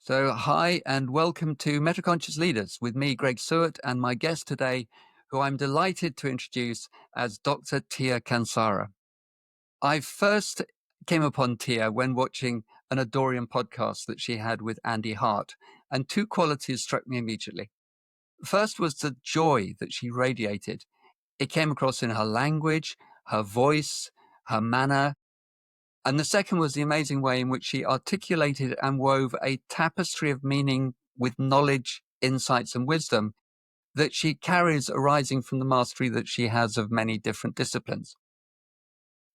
Hi and welcome to Metaconscious Leaders with me, Greg Suart, and my guest today, who I'm delighted to introduce as Dr. Tia Kansara. I first came upon Tia when watching an Adorian podcast that she had with Andy Hart, and two qualities struck me immediately. First was the joy that she radiated. It came across in her language, her voice, her manner. And the second was the amazing way in which she articulated and wove a tapestry of meaning with knowledge, insights, and wisdom that she carries arising from the mastery that she has of many different disciplines.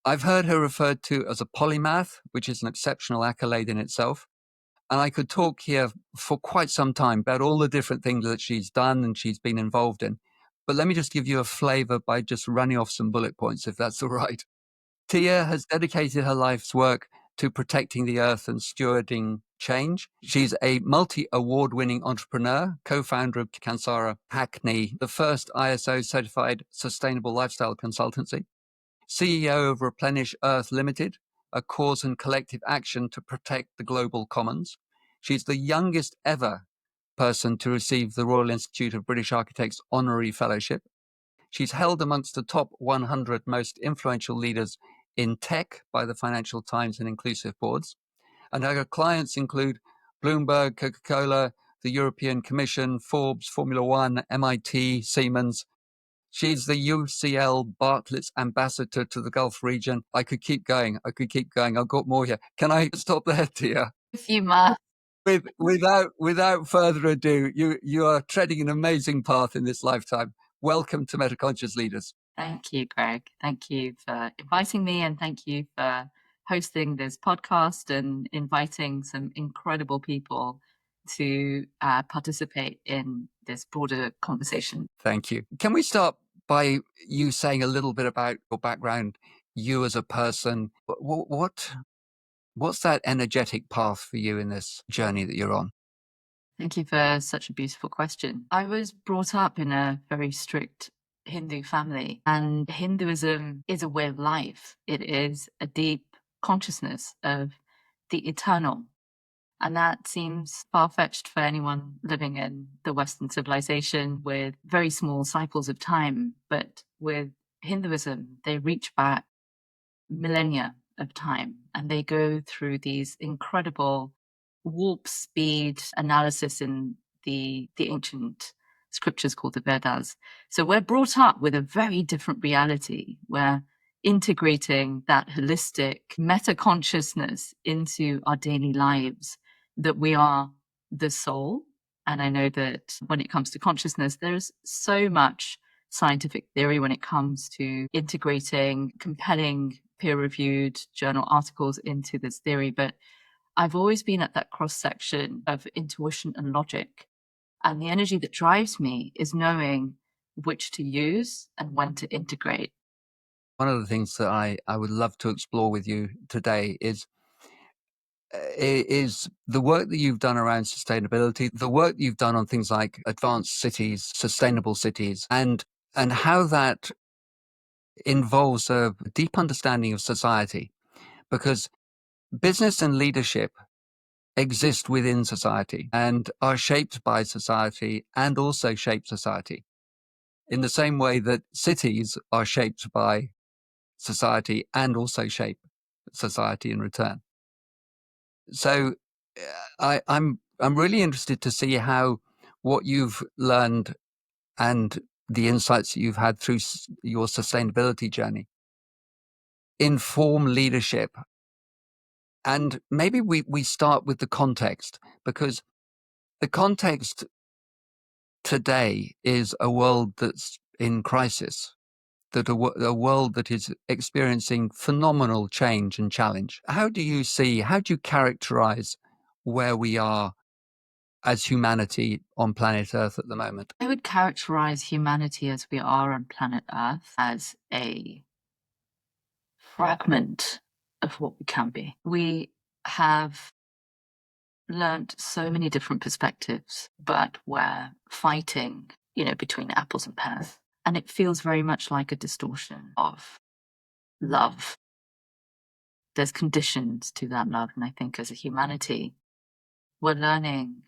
I've heard her referred to as a polymath, which is an exceptional accolade in itself. And I could talk here for quite some time about all the different things that she's done and she's been involved in. But let me just give you a flavor by just running off some bullet points, if that's all right. Tia has dedicated her life's work to protecting the earth and stewarding change. She's a multi-award-winning entrepreneur, co-founder of Kansara Hackney, the first ISO-certified sustainable lifestyle consultancy, CEO of Replenish Earth Ltd, a cause and collective action to protect the global commons. She's the youngest ever person to receive the Royal Institute of British Architects Honorary Fellowship. She's held amongst the top 100 most influential leaders in tech by the Financial Times and Inclusive Boards. And her clients include Bloomberg, Coca-Cola, the European Commission, Forbes, Formula One, MIT, Siemens. She's the UCL Bartlett's ambassador to the Gulf region. I could keep going. I've got more here. Can I stop there, Tia? With you, Ma. Without further ado, you are treading an amazing path in this lifetime. Welcome to Metaconscious Leaders. Thank you, Greg. Thank you for inviting me, and thank you for hosting this podcast and inviting some incredible people to participate in this broader conversation. Thank you. Can we start by you saying a little bit about your background, you as a person? What's that energetic path for you in this journey that you're on? Thank you for such a beautiful question. I was brought up in a very strict Hindu family, and Hinduism is a way of life. It is a deep consciousness of the eternal. And that seems far-fetched for anyone living in the Western civilization with very small cycles of time. But with Hinduism, they reach back millennia of time, and they go through these incredible warp speed analysis in the ancient scriptures called the Vedas. So we're brought up with a very different reality. We're integrating that holistic meta consciousness into our daily lives, that we are the soul. And I know that when it comes to consciousness, there's so much scientific theory when it comes to integrating compelling peer-reviewed journal articles into this theory. But I've always been at that cross-section of intuition and logic. And the energy that drives me is knowing which to use and when to integrate. One of the things that I would love to explore with you today is the work that you've done around sustainability, the work that you've done on things like advanced cities, sustainable cities, and how that involves a deep understanding of society, because business and leadership exist within society and are shaped by society and also shape society in the same way that cities are shaped by society and also shape society in return. So I'm really interested to see how what you've learned and the insights that you've had through your sustainability journey inform leadership. And maybe we start with the context, because the context today is a world that's in crisis, that a world that is experiencing phenomenal change and challenge. How do you characterize where we are as humanity on planet Earth at the moment? I would characterize humanity as we are on planet Earth as a fragment of what we can be. We have learned so many different perspectives, but we're fighting, between apples and pears. And it feels very much like a distortion of love. There's conditions to that love. And I think as a humanity, we're learning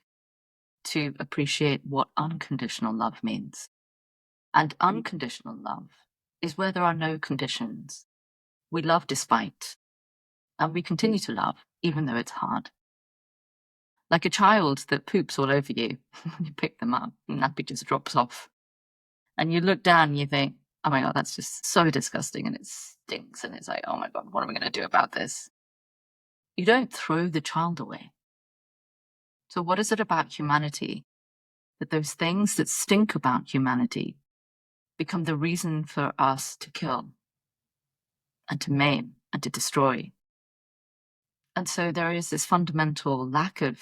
to appreciate what unconditional love means. And unconditional love is where there are no conditions. We love despite, and we continue to love, even though it's hard. Like a child that poops all over you, you pick them up, and nappy just drops off. And you look down and you think, oh my God, that's just so disgusting and it stinks. And it's like, oh my God, what am I going to do about this? You don't throw the child away. So what is it about humanity that those things that stink about humanity become the reason for us to kill and to maim and to destroy? And so there is this fundamental lack of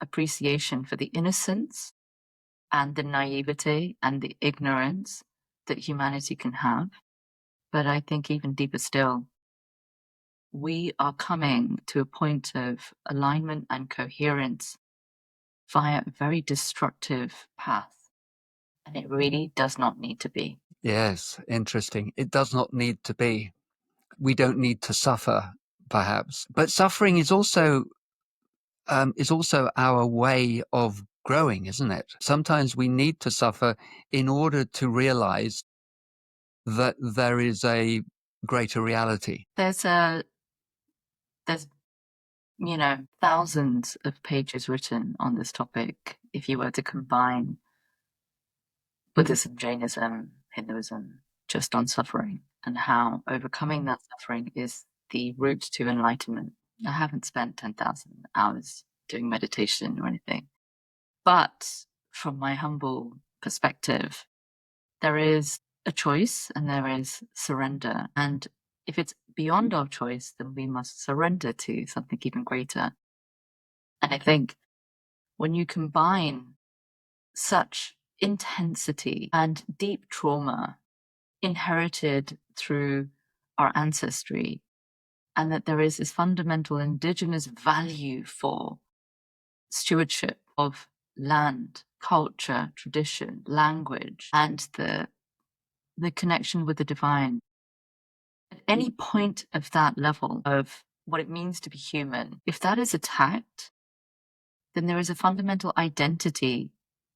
appreciation for the innocence and the naivety and the ignorance that humanity can have. But I think even deeper still, we are coming to a point of alignment and coherence via a very destructive path. And it really does not need to be. Yes, interesting. It does not need to be. We don't need to suffer, perhaps. But suffering is also our way of growing, isn't it? Sometimes we need to suffer in order to realize that there is a greater reality. There's thousands of pages written on this topic. If you were to combine Buddhism, Jainism, Hinduism, just on suffering and how overcoming that suffering is the route to enlightenment. I haven't spent 10,000 hours doing meditation or anything, but from my humble perspective, there is a choice and there is surrender. And if it's beyond our choice, then we must surrender to something even greater. And I think when you combine such intensity and deep trauma inherited through our ancestry, and that there is this fundamental indigenous value for stewardship of land, culture, tradition, language, and the connection with the divine. At any point of that level of what it means to be human, if that is attacked, then there is a fundamental identity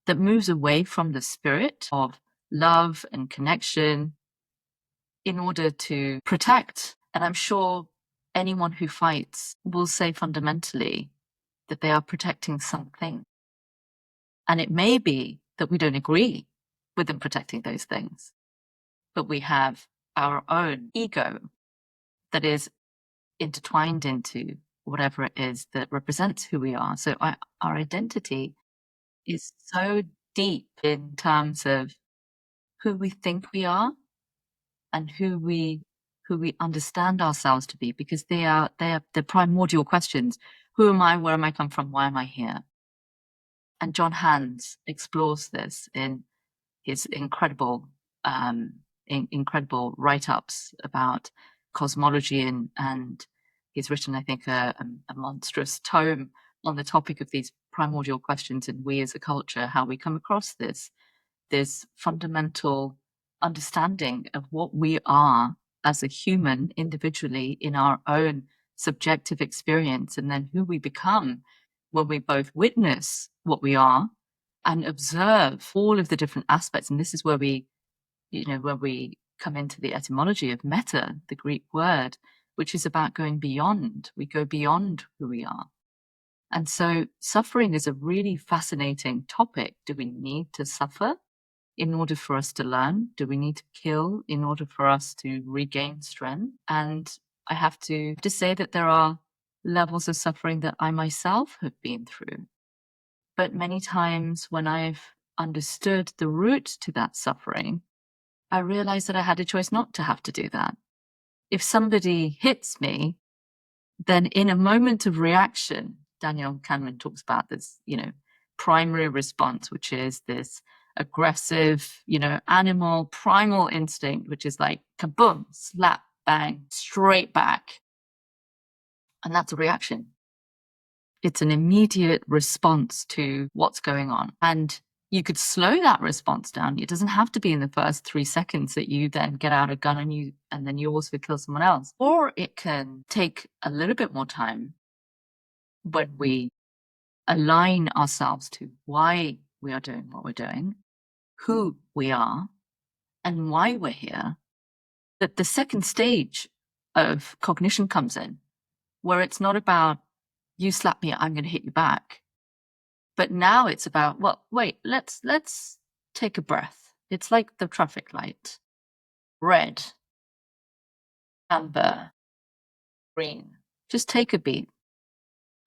that moves away from the spirit of love and connection in order to protect. And I'm sure anyone who fights will say fundamentally that they are protecting something. And it may be that we don't agree with them protecting those things, but we have our own ego that is intertwined into whatever it is that represents who we are. So our identity is so deep in terms of who we think we are and who we understand ourselves to be, because they are the primordial questions. Who am I? Where am I come from? Why am I here? And John Hans explores this in his incredible write-ups about cosmology, and he's written, I think, a monstrous tome on the topic of these primordial questions, and we as a culture, how we come across this fundamental understanding of what we are as a human individually in our own subjective experience, and then who we become when we both witness what we are and observe all of the different aspects. And this is where we come into the etymology of meta, the Greek word, which is about going beyond. We go beyond who we are. And so suffering is a really fascinating topic. Do we need to suffer in order for us to learn? Do we need to kill in order for us to regain strength? And I have to say that there are levels of suffering that I myself have been through. But many times when I've understood the root to that suffering, I realized that I had a choice not to have to do that. If somebody hits me, then in a moment of reaction, Daniel Kahneman talks about this, primary response, which is this aggressive, animal primal instinct, which is like kaboom, slap, bang, straight back. And that's a reaction. It's an immediate response to what's going on. And you could slow that response down. It doesn't have to be in the first 3 seconds that you then get out a gun and then you also kill someone else. Or it can take a little bit more time when we align ourselves to why we are doing what we're doing, who we are, and why we're here, that the second stage of cognition comes in, where it's not about you slap me, I'm going to hit you back. But now it's about, well, wait, let's take a breath. It's like the traffic light. Red, amber, green. Just take a beat.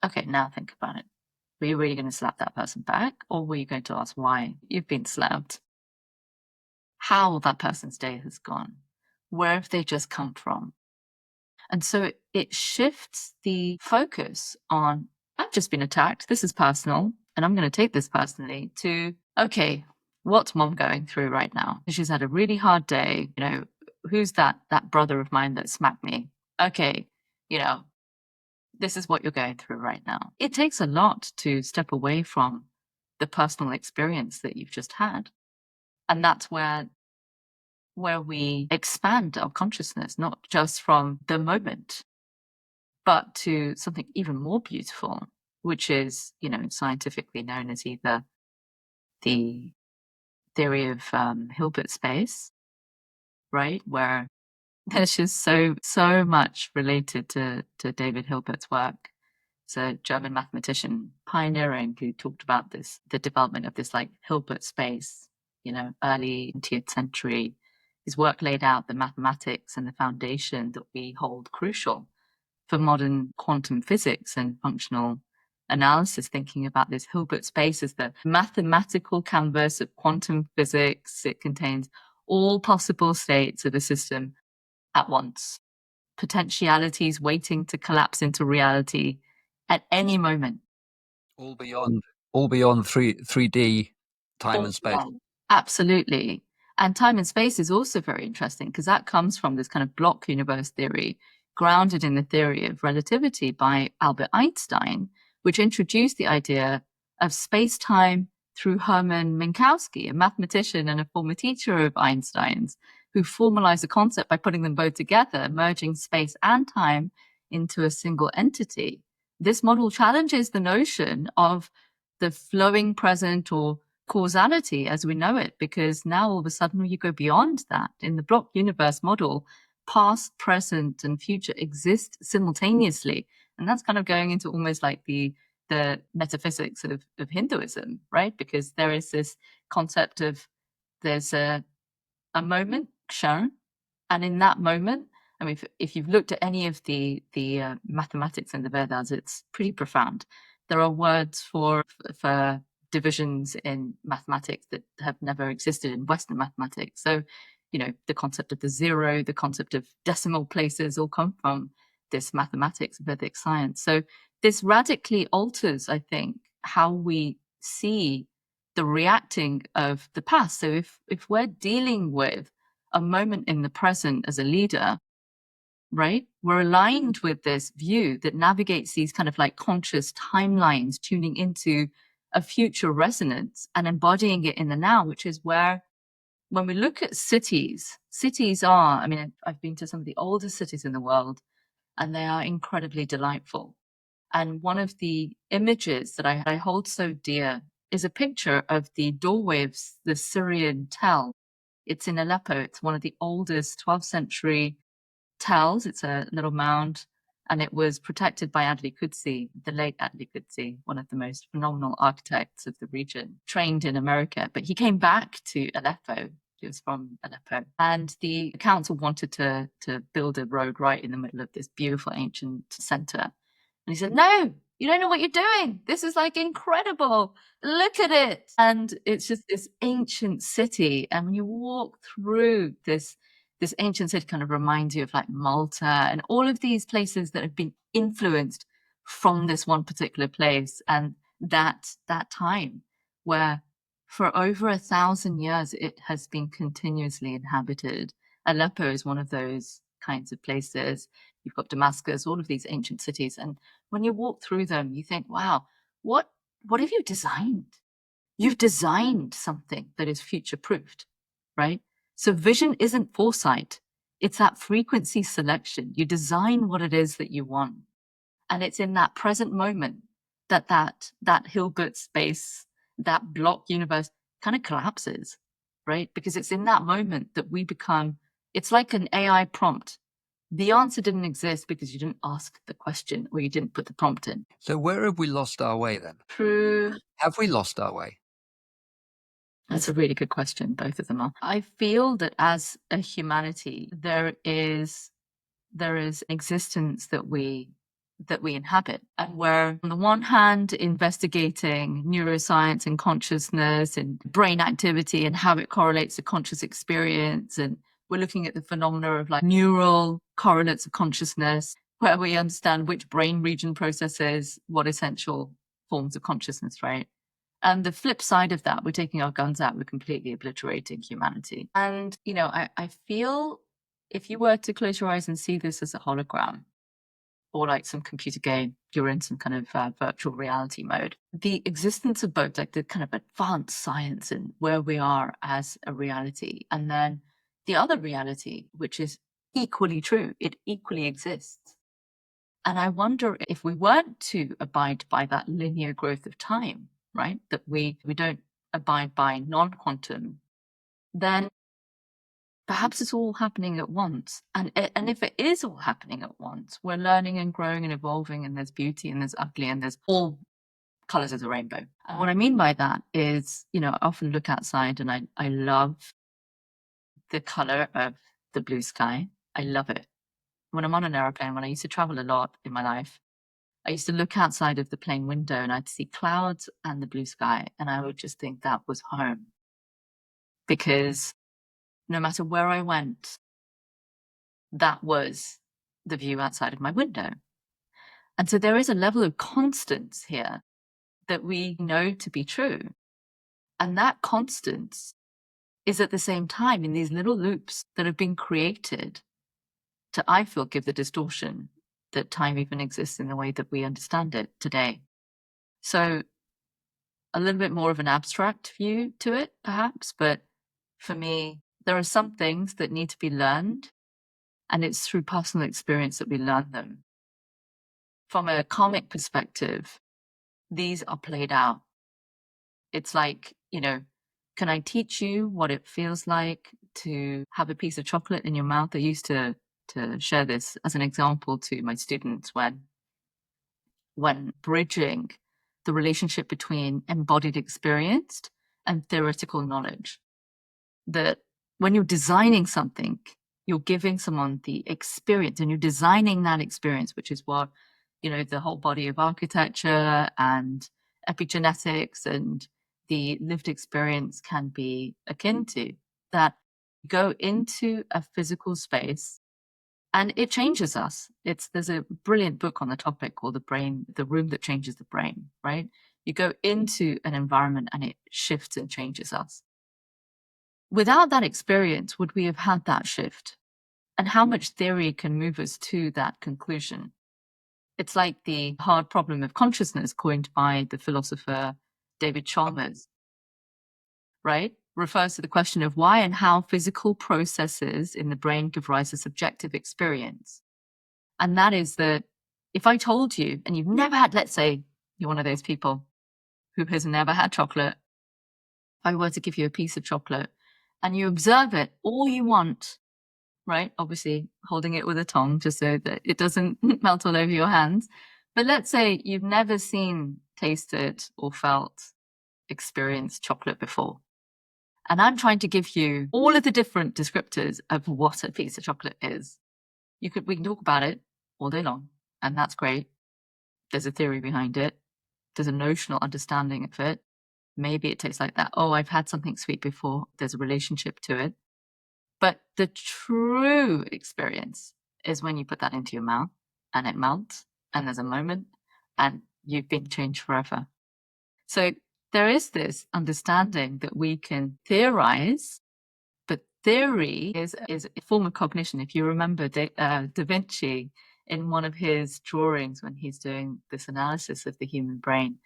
Okay, now think about it. Were you really going to slap that person back, or were you going to ask why you've been slapped? How that person's day has gone? Where have they just come from? And so it shifts the focus on, I've just been attacked, this is personal, and I'm going to take this personally, to, okay, what's mom going through right now? She's had a really hard day. You know, who's that brother of mine that smacked me? Okay, you know, this is what you're going through right now. It takes a lot to step away from the personal experience that you've just had. And that's where we expand our consciousness, not just from the moment, but to something even more beautiful, which is, you know, scientifically known as either the theory of Hilbert space, right? Where there's just so much related to David Hilbert's work. It's a German mathematician pioneering who talked about this, the development of this like Hilbert space, you know, early 20th century. His work laid out the mathematics and the foundation that we hold crucial for modern quantum physics and functional analysis, thinking about this Hilbert space as the mathematical canvas of quantum physics. It contains all possible states of a system at once, potentialities waiting to collapse into reality at any moment. All beyond 3D time and space. Absolutely. And time and space is also very interesting because that comes from this kind of block universe theory, grounded in the theory of relativity by Albert Einstein, which introduced the idea of space-time through Hermann Minkowski, a mathematician and a former teacher of Einstein's, who formalized the concept by putting them both together, merging space and time into a single entity. This model challenges the notion of the flowing present or causality as we know it, because now all of a sudden you go beyond that. In the block universe model, past, present, and future exist simultaneously. And that's kind of going into almost like the metaphysics of Hinduism, right? Because there is this concept of there's a moment, Sharon, and in that moment, I mean, if you've looked at any of the mathematics in the Vedas, it's pretty profound. There are words for divisions in mathematics that have never existed in Western mathematics. So, you know, the concept of the zero, the concept of decimal places all come from this mathematics, Vedic science. So this radically alters, I think, how we see the reacting of the past. So if we're dealing with a moment in the present as a leader, right, we're aligned with this view that navigates these kind of like conscious timelines, tuning into a future resonance and embodying it in the now, which is where, when we look at cities are, I mean, I've been to some of the oldest cities in the world, and they are incredibly delightful. And one of the images that I hold so dear is a picture of the doorway of the Syrian tell. It's in Aleppo. It's one of the oldest 12th century tells. It's a little mound, and it was protected by Adli Qudsi, the late Adli Qudsi, one of the most phenomenal architects of the region, trained in America. But he came back to Aleppo. He was from Aleppo. And the council wanted to build a road right in the middle of this beautiful ancient center. And he said, no, you don't know what you're doing. This is like incredible. Look at it. And it's just this ancient city. And when you walk through this ancient city, kind of reminds you of like Malta and all of these places that have been influenced from this one particular place. And that time where for over 1,000 years, it has been continuously inhabited. Aleppo is one of those kinds of places. You've got Damascus, all of these ancient cities. And when you walk through them, you think, wow, what have you designed? You've designed something that is future-proofed, right? So vision isn't foresight. It's that frequency selection. You design what it is that you want. And it's in that present moment that Hilbert space, that block universe kind of collapses, right? Because it's in that moment that we become, it's like an AI prompt. The answer didn't exist because you didn't ask the question or you didn't put the prompt in. So where have we lost our way then? True. Have we lost our way? That's a really good question. Both of them are. I feel that as a humanity, there is existence that we inhabit, and we're on the one hand investigating neuroscience and consciousness and brain activity and how it correlates to conscious experience, and we're looking at the phenomena of like neural correlates of consciousness, where we understand which brain region processes what essential forms of consciousness, right? And the flip side of that, we're taking our guns out, we're completely obliterating humanity. And, you know, I feel if you were to close your eyes and see this as a hologram or like some computer game, you're in some kind of virtual reality mode. The existence of both, like the kind of advanced science and where we are as a reality, and then the other reality, which is equally true, it equally exists. And I wonder if we weren't to abide by that linear growth of time, right? That we don't abide by non-quantum, then perhaps it's all happening at once. And if it is all happening at once, we're learning and growing and evolving, and there's beauty and there's ugly and there's all colors of the rainbow. And what I mean by that is, you know, I often look outside and I love the color of the blue sky. I love it. When I'm on an airplane, when I used to travel a lot in my life, I used to look outside of the plane window and I'd see clouds and the blue sky. And I would just think that was home. Because no matter where I went, that was the view outside of my window. And so there is a level of constance here that we know to be true. And that constance is at the same time in these little loops that have been created to, I feel, give the distortion that time even exists in the way that we understand it today. So a little bit more of an abstract view to it, perhaps. But for me, there are some things that need to be learned, and it's through personal experience that we learn them. From a karmic perspective, these are played out. It's like, you know, can I teach you what it feels like to have a piece of chocolate in your mouth? I used to share this as an example to my students when bridging the relationship between embodied experience and theoretical knowledge. That when you're designing something, you're giving someone the experience and you're designing that experience, which is what, you know, the whole body of architecture and epigenetics and the lived experience can be akin to. That go into a physical space and it changes us. There's a brilliant book on the topic called The Brain, The Room That Changes the Brain, right? You go into an environment and it shifts and changes us. Without that experience, would we have had that shift? And how much theory can move us to that conclusion? It's like the hard problem of consciousness coined by the philosopher David Chalmers, right? Refers to the question of why and how physical processes in the brain give rise to subjective experience. And that is that if I told you, and you've never had, let's say you're one of those people who has never had chocolate, if I were to give you a piece of chocolate and you observe it all you want, right? Obviously holding it with a tongue just so that it doesn't melt all over your hands. But let's say you've never seen, tasted, or felt, experienced chocolate before. And I'm trying to give you all of the different descriptors of what a piece of chocolate is. We can talk about it all day long, and that's great. There's a theory behind it. There's a notional understanding of it. Maybe it tastes like that. Oh, I've had something sweet before. There's a relationship to it. But the true experience is when you put that into your mouth and it melts and there's a moment and you've been changed forever. So there is this understanding that we can theorize, but theory is a form of cognition. If you remember Da Vinci, in one of his drawings when he's doing this analysis of the human brain,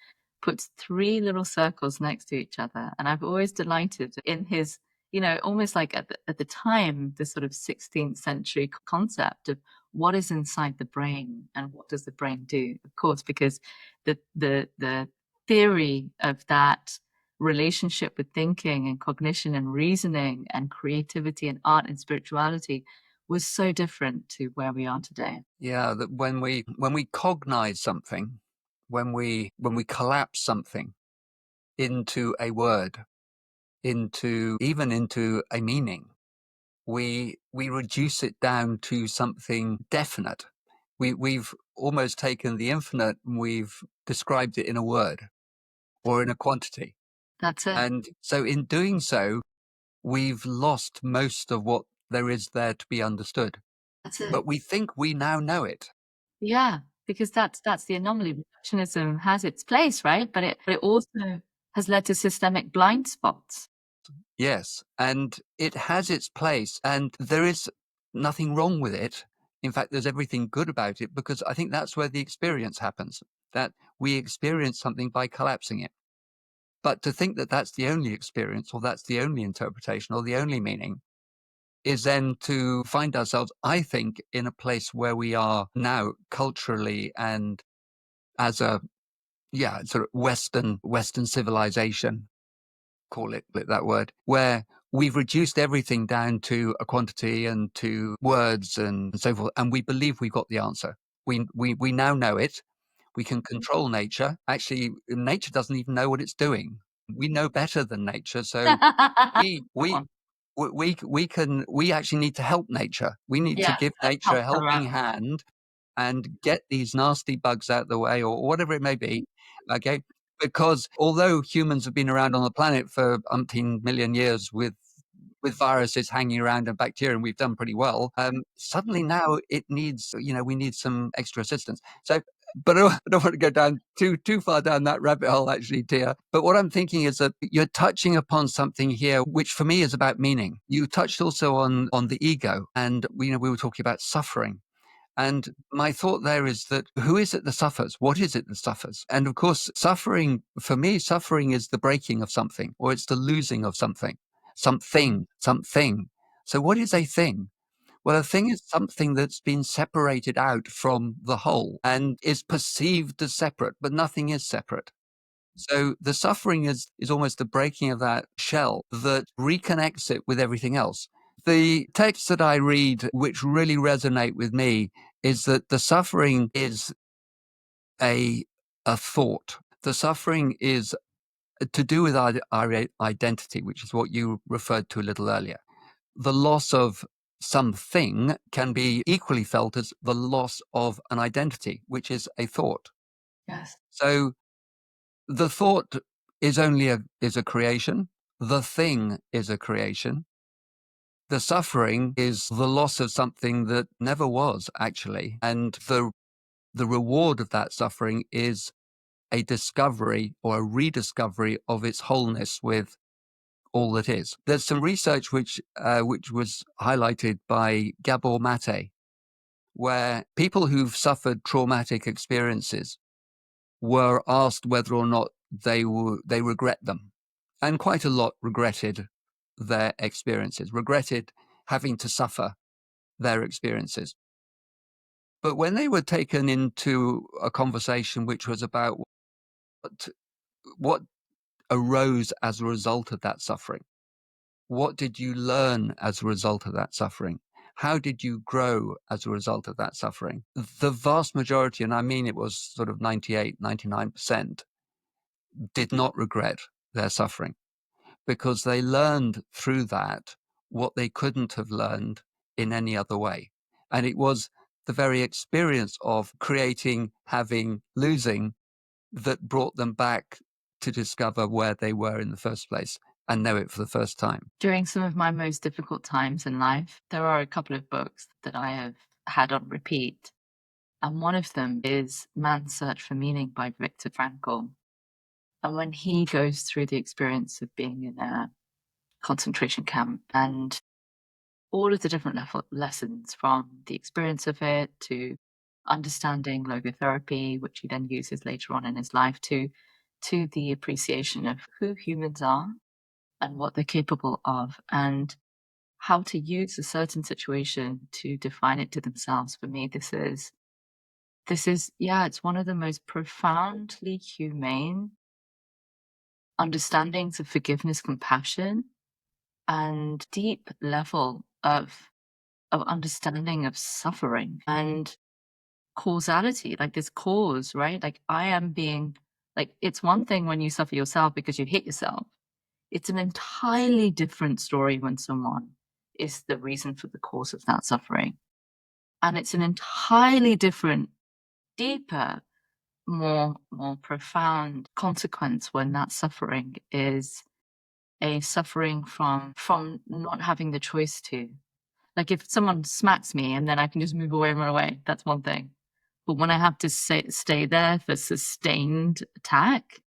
puts three little circles next to each other. And I've always delighted in his, you know, almost like at the time, the sort of 16th century concept of what is inside the brain and what does the brain do? Of course, because the theory of that relationship with thinking and cognition and reasoning and creativity and art and spirituality was so different to where we are today. Yeah, that when we cognize something, when we collapse something into a word, into a meaning, we reduce it down to something definite. We've almost taken the infinite and we've described it in a word or in a quantity. That's it. And so in doing so, we've lost most of what there is there to be understood. That's it. But we think we now know it. Yeah, because that's the anomaly. Reductionism has its place, right? But it also has led to systemic blind spots. Yes, and it has its place, and there is nothing wrong with it. In fact, there's everything good about it, because I think that's where the experience happens, that we experience something by collapsing it. But to think that that's the only experience, or that's the only interpretation, or the only meaning, is then to find ourselves, I think, in a place where we are now culturally and as a, sort of Western civilization, call it that word, where we've reduced everything down to a quantity and to words and so forth, and we believe we've got the answer. We now know it. We can control nature. Actually, nature doesn't even know what it's doing. We know better than nature, so we Come we on. we actually need to help nature. We need to Yeah, give nature help a her helping out. hand and get these nasty bugs out the way, or whatever it may be. Okay. Because although humans have been around on the planet for umpteen million years with viruses hanging around and bacteria, and we've done pretty well. Suddenly now it needs, we need some extra assistance. So, but I don't want to go down too far down that rabbit hole, actually, Tia. But what I'm thinking is that you're touching upon something here, which for me is about meaning. You touched also on the ego, and we were talking about suffering. And my thought there is that who is it that suffers? What is it that suffers? And of course, suffering, for me, suffering is the breaking of something, or it's the losing of something. Something. So what is a thing? Well, a thing is something that's been separated out from the whole and is perceived as separate, but nothing is separate. So the suffering is almost the breaking of that shell that reconnects it with everything else. The texts that I read, which really resonate with me, is that the suffering is a thought. The suffering is to do with our identity, which is what you referred to a little earlier. The loss of something can be equally felt as the loss of an identity, which is a thought. Yes. So the thought is only a creation. The thing is a creation. The suffering is the loss of something that never was, actually. And the reward of that suffering is a discovery or a rediscovery of its wholeness with all that is. There's some research which was highlighted by Gabor Mate, where people who've suffered traumatic experiences were asked whether or not they regret them, and quite a lot regretted their experiences, regretted having to suffer their experiences. But when they were taken into a conversation which was about what arose as a result of that suffering, what did you learn as a result of that suffering? How did you grow as a result of that suffering? The vast majority, and I mean it was sort of 98, 99%, did not regret their suffering, because they learned through that what they couldn't have learned in any other way. And it was the very experience of creating, having, losing that brought them back to discover where they were in the first place and know it for the first time. During some of my most difficult times in life, there are a couple of books that I have had on repeat. And one of them is Man's Search for Meaning by Viktor Frankl. And when he goes through the experience of being in a concentration camp and all of the different lessons from the experience of it to understanding logotherapy, which he then uses later on in his life, to the appreciation of who humans are and what they're capable of. And how to use a certain situation to define it to themselves. For me, this is, yeah, it's one of the most profoundly humane understandings of forgiveness, compassion, and deep level of understanding of suffering and causality. Like this cause, right? Like I am being, like, it's one thing when you suffer yourself because you hit yourself. It's an entirely different story when someone is the reason for the cause of that suffering. And it's an entirely different, deeper, more profound consequence when that suffering is a suffering from not having the choice to. Like if someone smacks me and then I can just move away and run away, that's one thing. But when I have to stay there for sustained attack,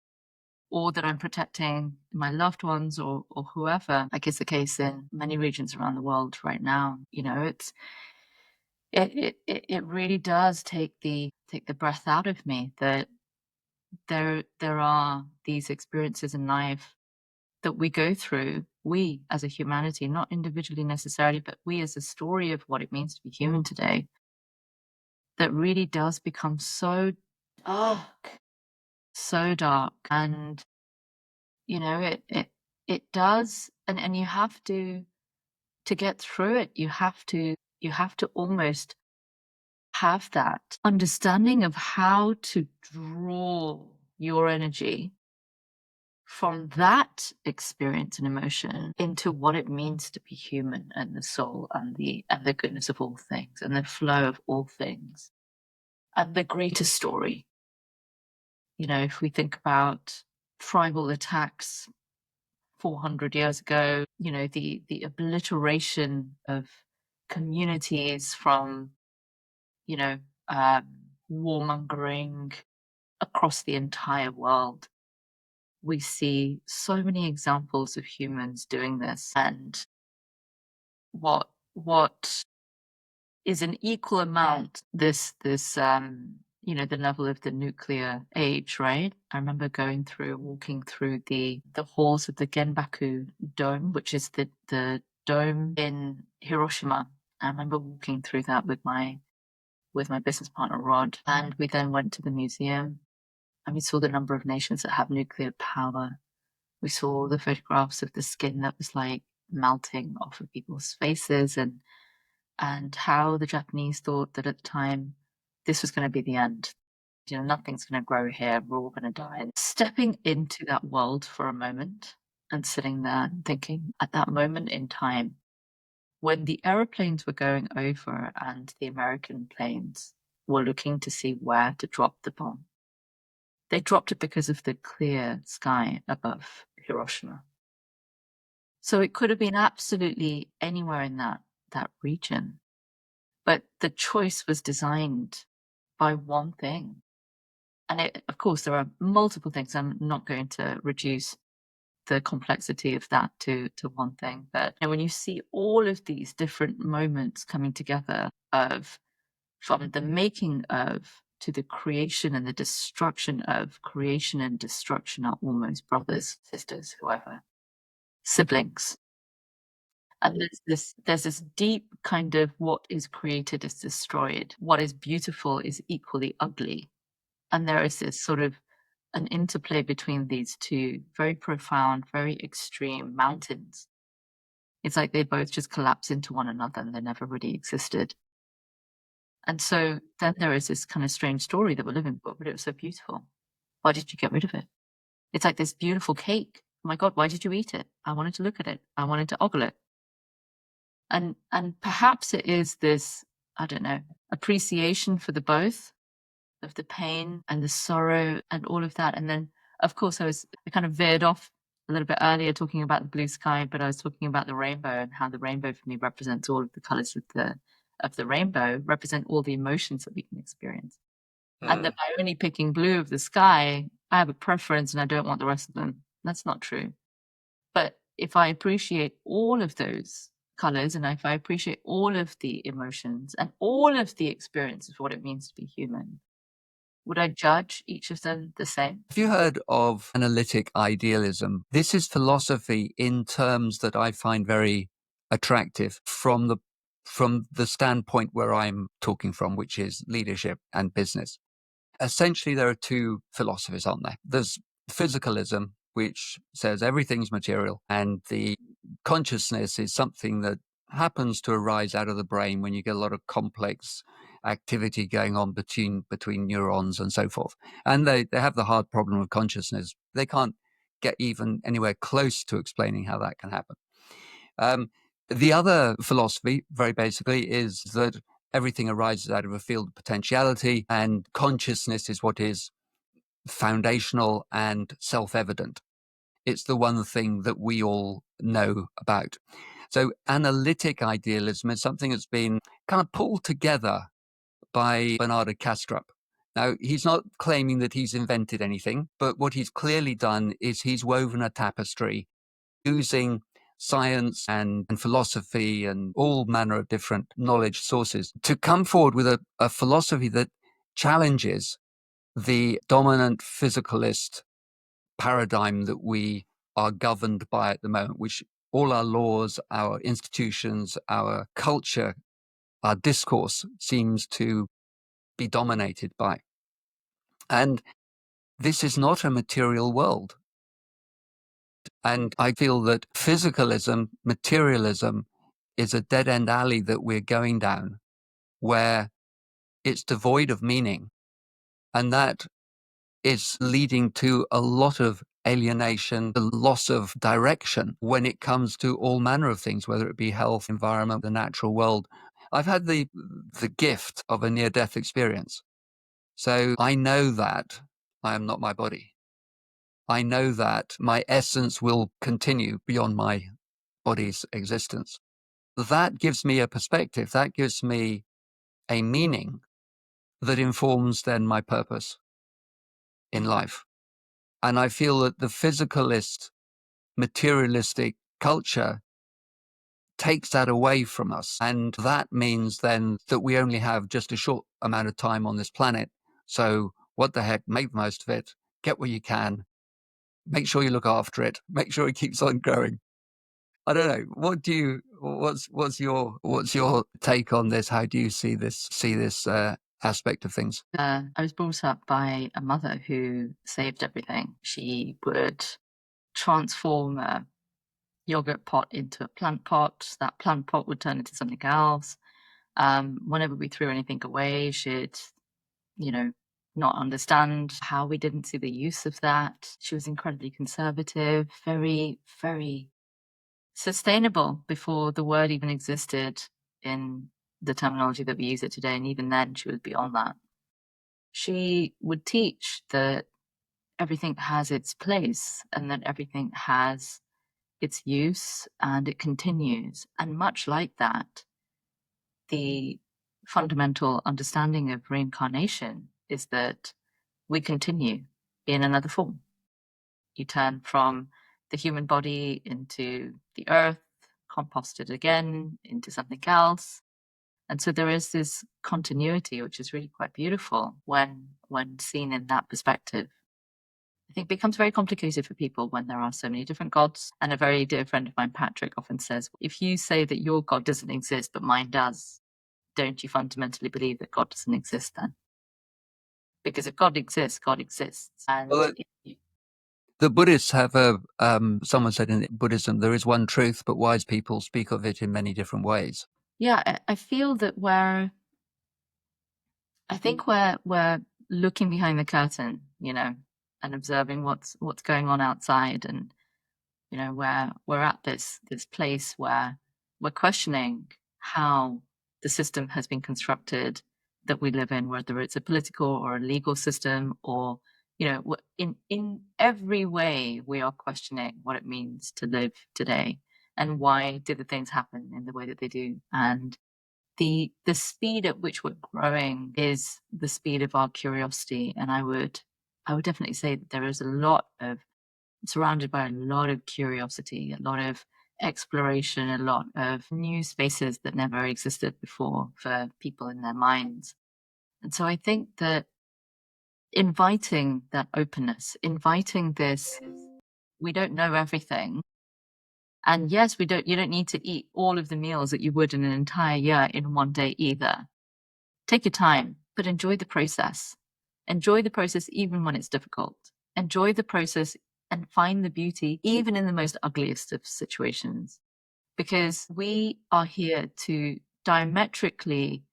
or that I'm protecting my loved ones or whoever, like is the case in many regions around the world right now, you know, it really does take the breath out of me that there are these experiences in life that we go through, we as a humanity, not individually necessarily, but we as a story of what it means to be human today, that really does become so dark, so dark. And, you know, it does, and you have to get through it, you have to almost have that understanding of how to draw your energy from that experience and emotion into what it means to be human and the soul and the goodness of all things and the flow of all things and the greater story. You know, if we think about tribal attacks 400 years ago, you know, the obliteration of communities from, you know, warmongering across the entire world. We see so many examples of humans doing this, and what is an equal amount you know, the level of the nuclear age, right? I remember walking through the halls of the Genbaku Dome, which is the dome in Hiroshima. I remember walking through that with my business partner Rod, and we then went to the museum and we saw the number of nations that have nuclear power. We saw the photographs of the skin that was like melting off of people's faces, and how the Japanese thought that at the time this was going to be the end. You know, nothing's going to grow here. We're all going to die. Stepping into that world for a moment and sitting there and thinking at that moment in time, when the aeroplanes were going over and the American planes were looking to see where to drop the bomb, they dropped it because of the clear sky above Hiroshima. So it could have been absolutely anywhere in that region. But the choice was designed by one thing. And of course, there are multiple things. I'm not going to reduce the complexity of that to one thing. But you know, when you see all of these different moments coming together from the making of to the creation and the destruction of, creation and destruction are almost brothers, sisters, whoever, siblings. And there's this deep kind of what is created is destroyed. What is beautiful is equally ugly. And there is this sort of an interplay between these two very profound, very extreme mountains. It's like they both just collapse into one another and they never really existed. And so then there is this kind of strange story that we're living for, but it was so beautiful. Why did you get rid of it? It's like this beautiful cake. Oh my God, why did you eat it? I wanted to look at it. I wanted to ogle it. And perhaps it is this, I don't know, appreciation for the both of the pain and the sorrow and all of that. And then, of course, I kind of veered off a little bit earlier talking about the blue sky, but I was talking about the rainbow and how the rainbow for me represents all of the colors of the rainbow, represent all the emotions that we can experience. And that by only picking blue of the sky, I have a preference and I don't want the rest of them. That's not true. But if I appreciate all of those colors and if I appreciate all of the emotions and all of the experience of what it means to be human, would I judge each of them the same? Have you heard of analytic idealism? This is philosophy in terms that I find very attractive from the standpoint where I'm talking from, which is leadership and business. Essentially, there are two philosophies, aren't there? There's physicalism, which says everything's material, and the consciousness is something that happens to arise out of the brain when you get a lot of complex activity going on between neurons and so forth. And they have the hard problem of consciousness. They can't get even anywhere close to explaining how that can happen. The other philosophy, very basically, is that everything arises out of a field of potentiality, and consciousness is what is foundational and self-evident. It's the one thing that we all know about. So analytic idealism is something that's been kind of pulled together by Bernardo Kastrup. Now, he's not claiming that he's invented anything, but what he's clearly done is he's woven a tapestry using science and philosophy and all manner of different knowledge sources to come forward with a philosophy that challenges the dominant physicalist paradigm that we are governed by at the moment, which all our laws, our institutions, our culture, our discourse seems to be dominated by. And this is not a material world. And I feel that physicalism, materialism, is a dead-end alley that we're going down where it's devoid of meaning. And that is leading to a lot of alienation, the loss of direction when it comes to all manner of things, whether it be health, environment, the natural world. I've had the gift of a near-death experience. So I know that I am not my body. I know that my essence will continue beyond my body's existence. That gives me a perspective, that gives me a meaning that informs then my purpose in life. And I feel that the physicalist, materialistic culture takes that away from us. And that means then that we only have just a short amount of time on this planet. So what the heck, make the most of it, get what you can, make sure you look after it, make sure it keeps on growing. I don't know. What's your take on this? How do you see this aspect of things? I was brought up by a mother who saved everything. She would transform a yogurt pot into a plant pot. That plant pot would turn into something else. Whenever we threw anything away, she'd, not understand how we didn't see the use of that. She was incredibly conservative, very, very sustainable before the word even existed in the terminology that we use it today. And even then, she was beyond that. She would teach that everything has its place and that everything has its use and it continues. And much like that, the fundamental understanding of reincarnation is that we continue in another form. You turn from the human body into the earth, composted again into something else. And so there is this continuity, which is really quite beautiful when seen in that perspective. I think it becomes very complicated for people when there are so many different gods. And a very dear friend of mine, Patrick, often says, if you say that your God doesn't exist, but mine does, don't you fundamentally believe that God doesn't exist then? Because if God exists, God exists. And Well, the Buddhists have someone said in Buddhism, there is one truth, but wise people speak of it in many different ways. yeah, I feel that we're looking behind the curtain, and observing what's going on outside, and where we're at this place where we're questioning how the system has been constructed that we live in, whether it's a political or a legal system, or in every way we are questioning what it means to live today, and why did the things happen in the way that they do. And the speed at which we're growing is the speed of our curiosity. And I would definitely say that there is surrounded by a lot of curiosity, a lot of exploration, a lot of new spaces that never existed before for people in their minds. And so I think that inviting that openness, inviting this, we don't know everything, And yes, you don't need to eat all of the meals that you would in an entire year in one day either. Take your time, but enjoy the process. Enjoy the process even when it's difficult. Enjoy the process and find the beauty even in the most ugliest of situations. Because we are here to diametrically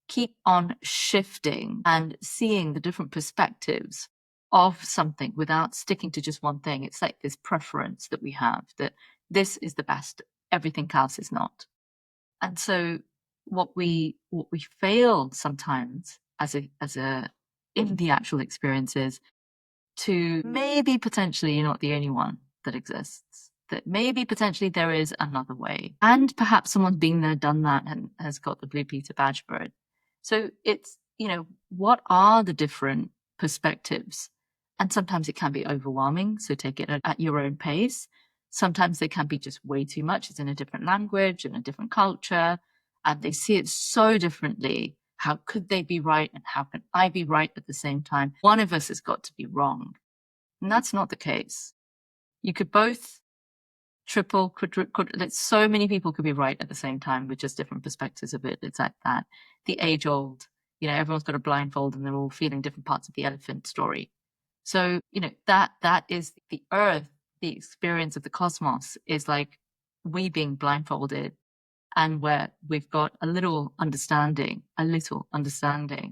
keep on shifting and seeing the different perspectives of something without sticking to just one thing. It's like this preference that we have that this is the best, everything else is not. And so what we fail sometimes as a in the actual experiences to maybe potentially you're not the only one that exists, that maybe potentially there is another way, and perhaps someone's been there, done that, and has got the Blue Peter badge for it. So it's, what are the different perspectives? And sometimes it can be overwhelming, so take it at your own pace. Sometimes they can be just way too much. It's in a different language, in a different culture, and they see it so differently. How could they be right? And how can I be right at the same time? One of us has got to be wrong. And that's not the case. You could both triple, quadruple, so many people could be right at the same time with just different perspectives of it. It's like that. The age old, everyone's got a blindfold and they're all feeling different parts of the elephant story. So, that is the earth, the experience of the cosmos is like we being blindfolded, and where we've got a little understanding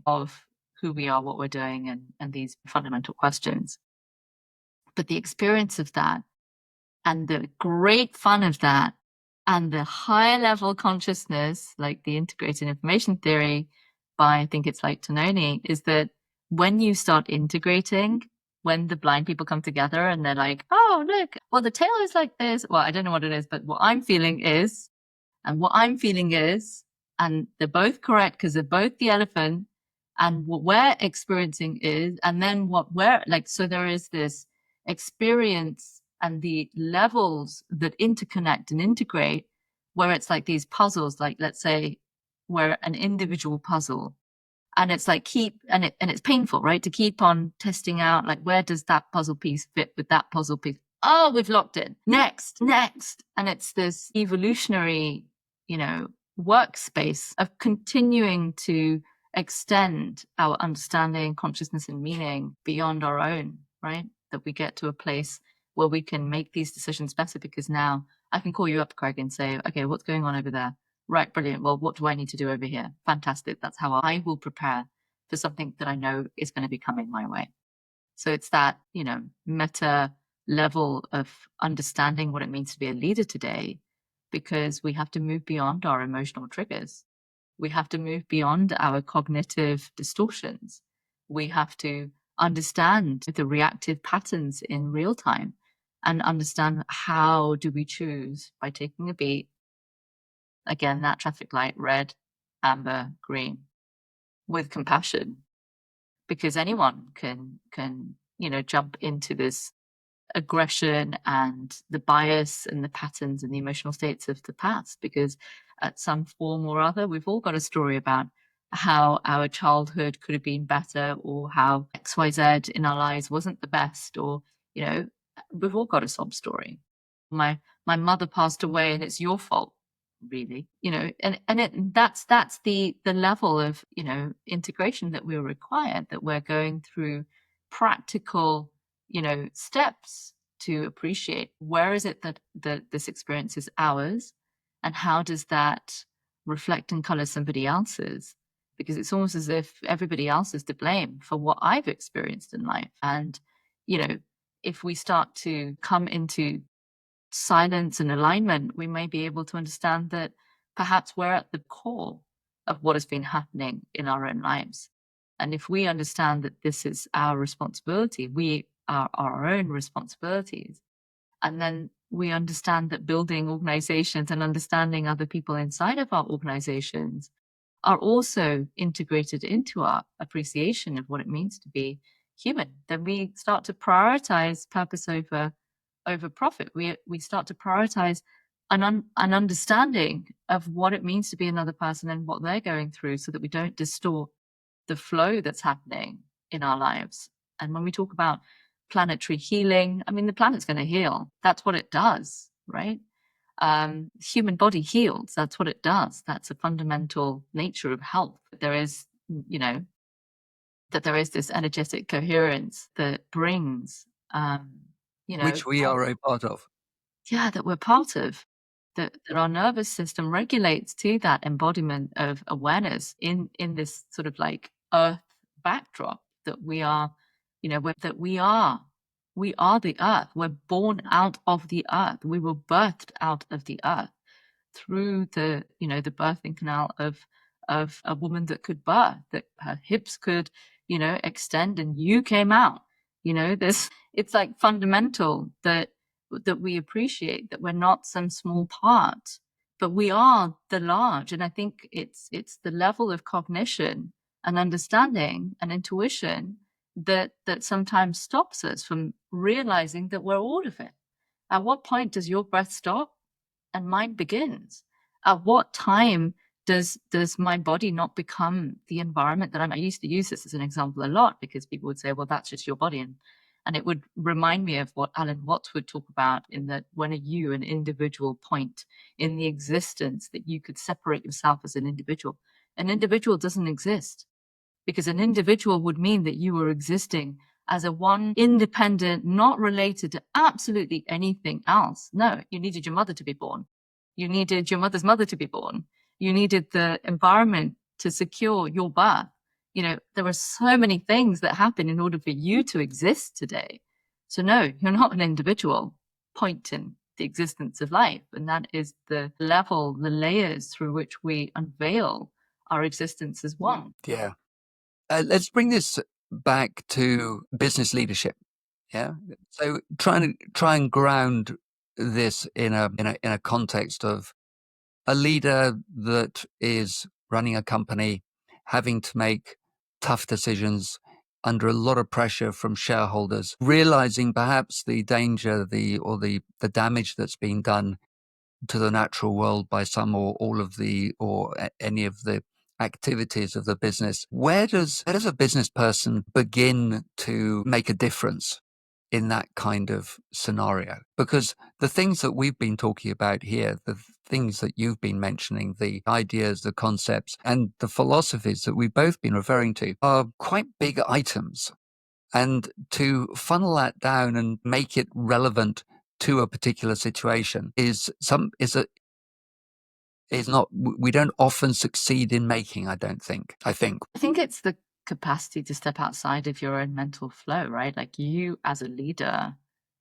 of who we are, what we're doing, and these fundamental questions. But the experience of that and the great fun of that and the higher level consciousness, like the integrated information theory by, I think it's like Tononi, is that when you start integrating, when the blind people come together and they're like, oh, look, well, the tail is like this. Well, I don't know what it is, but what I'm feeling is, and what I'm feeling is, and they're both correct because they're both the elephant, and what we're experiencing is, and then what we're like, so there is this experience and the levels that interconnect and integrate, where it's like these puzzles, like let's say we're an individual puzzle, and it's like and it's painful, right, to keep on testing out, like, where does that puzzle piece fit with that puzzle piece? Oh, we've locked it. Next. And it's this evolutionary, workspace of continuing to extend our understanding, consciousness, and meaning beyond our own, right? That we get to a place where we can make these decisions better, because now I can call you up, Craig, and say, okay, what's going on over there? Right, brilliant. Well, what do I need to do over here? Fantastic. That's how I will prepare for something that I know is going to be coming my way. So it's that, meta level of understanding what it means to be a leader today, because we have to move beyond our emotional triggers. We have to move beyond our cognitive distortions. We have to understand the reactive patterns in real time and understand how do we choose by taking a beat. Again, that traffic light, red, amber, green, with compassion, because anyone can jump into this aggression and the bias and the patterns and the emotional states of the past, because at some form or other we've all got a story about how our childhood could have been better, or how XYZ in our lives wasn't the best, or we've all got a sob story. My mother passed away and it's your fault, really, that's the level of integration that we're required, that we're going through practical steps to appreciate where is it that this experience is ours, and how does that reflect and color somebody else's, because it's almost as if everybody else is to blame for what I've experienced in life. And if we start to come into silence and alignment, we may be able to understand that perhaps we're at the core of what has been happening in our own lives. And if we understand that this is our responsibility, we are our own responsibilities, and then we understand that building organizations and understanding other people inside of our organizations are also integrated into our appreciation of what it means to be human, then we start to prioritize purpose over profit. We start to prioritize an understanding of what it means to be another person and what they're going through, so that we don't distort the flow that's happening in our lives. And when we talk about planetary healing, I mean, the planet's going to heal. That's what it does, right? human body heals. That's what it does. That's a fundamental nature of health. There is, that there is this energetic coherence that brings, which we are a part of. Yeah, that we're part of. That our nervous system regulates to that embodiment of awareness in this sort of like earth backdrop that we are, that we are the earth. We're born out of the earth. We were birthed out of the earth through the the birthing canal of a woman that could birth, that her hips could extend, and you came out. This, it's like fundamental that we appreciate that we're not some small part, but we are the large. And I think it's the level of cognition and understanding and intuition that sometimes stops us from realizing that we're all of it. At what point does your breath stop and mine begins? At what time does my body not become the environment that I used to use this as an example a lot, because people would say, well, that's just your body. And it would remind me of what Alan Watts would talk about, in that when are you an individual point in the existence that you could separate yourself as an individual? An individual doesn't exist, because an individual would mean that you were existing as a one independent, not related to absolutely anything else. No, you needed your mother to be born. You needed your mother's mother to be born. You needed the environment to secure your birth. There were so many things that happen in order for you to exist today. So no, you're not an individual point in the existence of life. And that is the level, the layers through which we unveil our existence as one. Yeah. Let's bring this back to business leadership. Yeah. So try and ground this in a context of a leader that is running a company, having to make tough decisions under a lot of pressure from shareholders, realizing perhaps the danger, the damage that's been done to the natural world by some or all of any of the activities of the business. Where does a business person begin to make a difference in that kind of scenario? Because the things that we've been talking about here, the things that you've been mentioning, the ideas, the concepts, and the philosophies that we've both been referring to are quite big items. And to funnel that down and make it relevant to a particular situation we don't often succeed in making, I think. I think it's the capacity to step outside of your own mental flow, right? Like, you as a leader,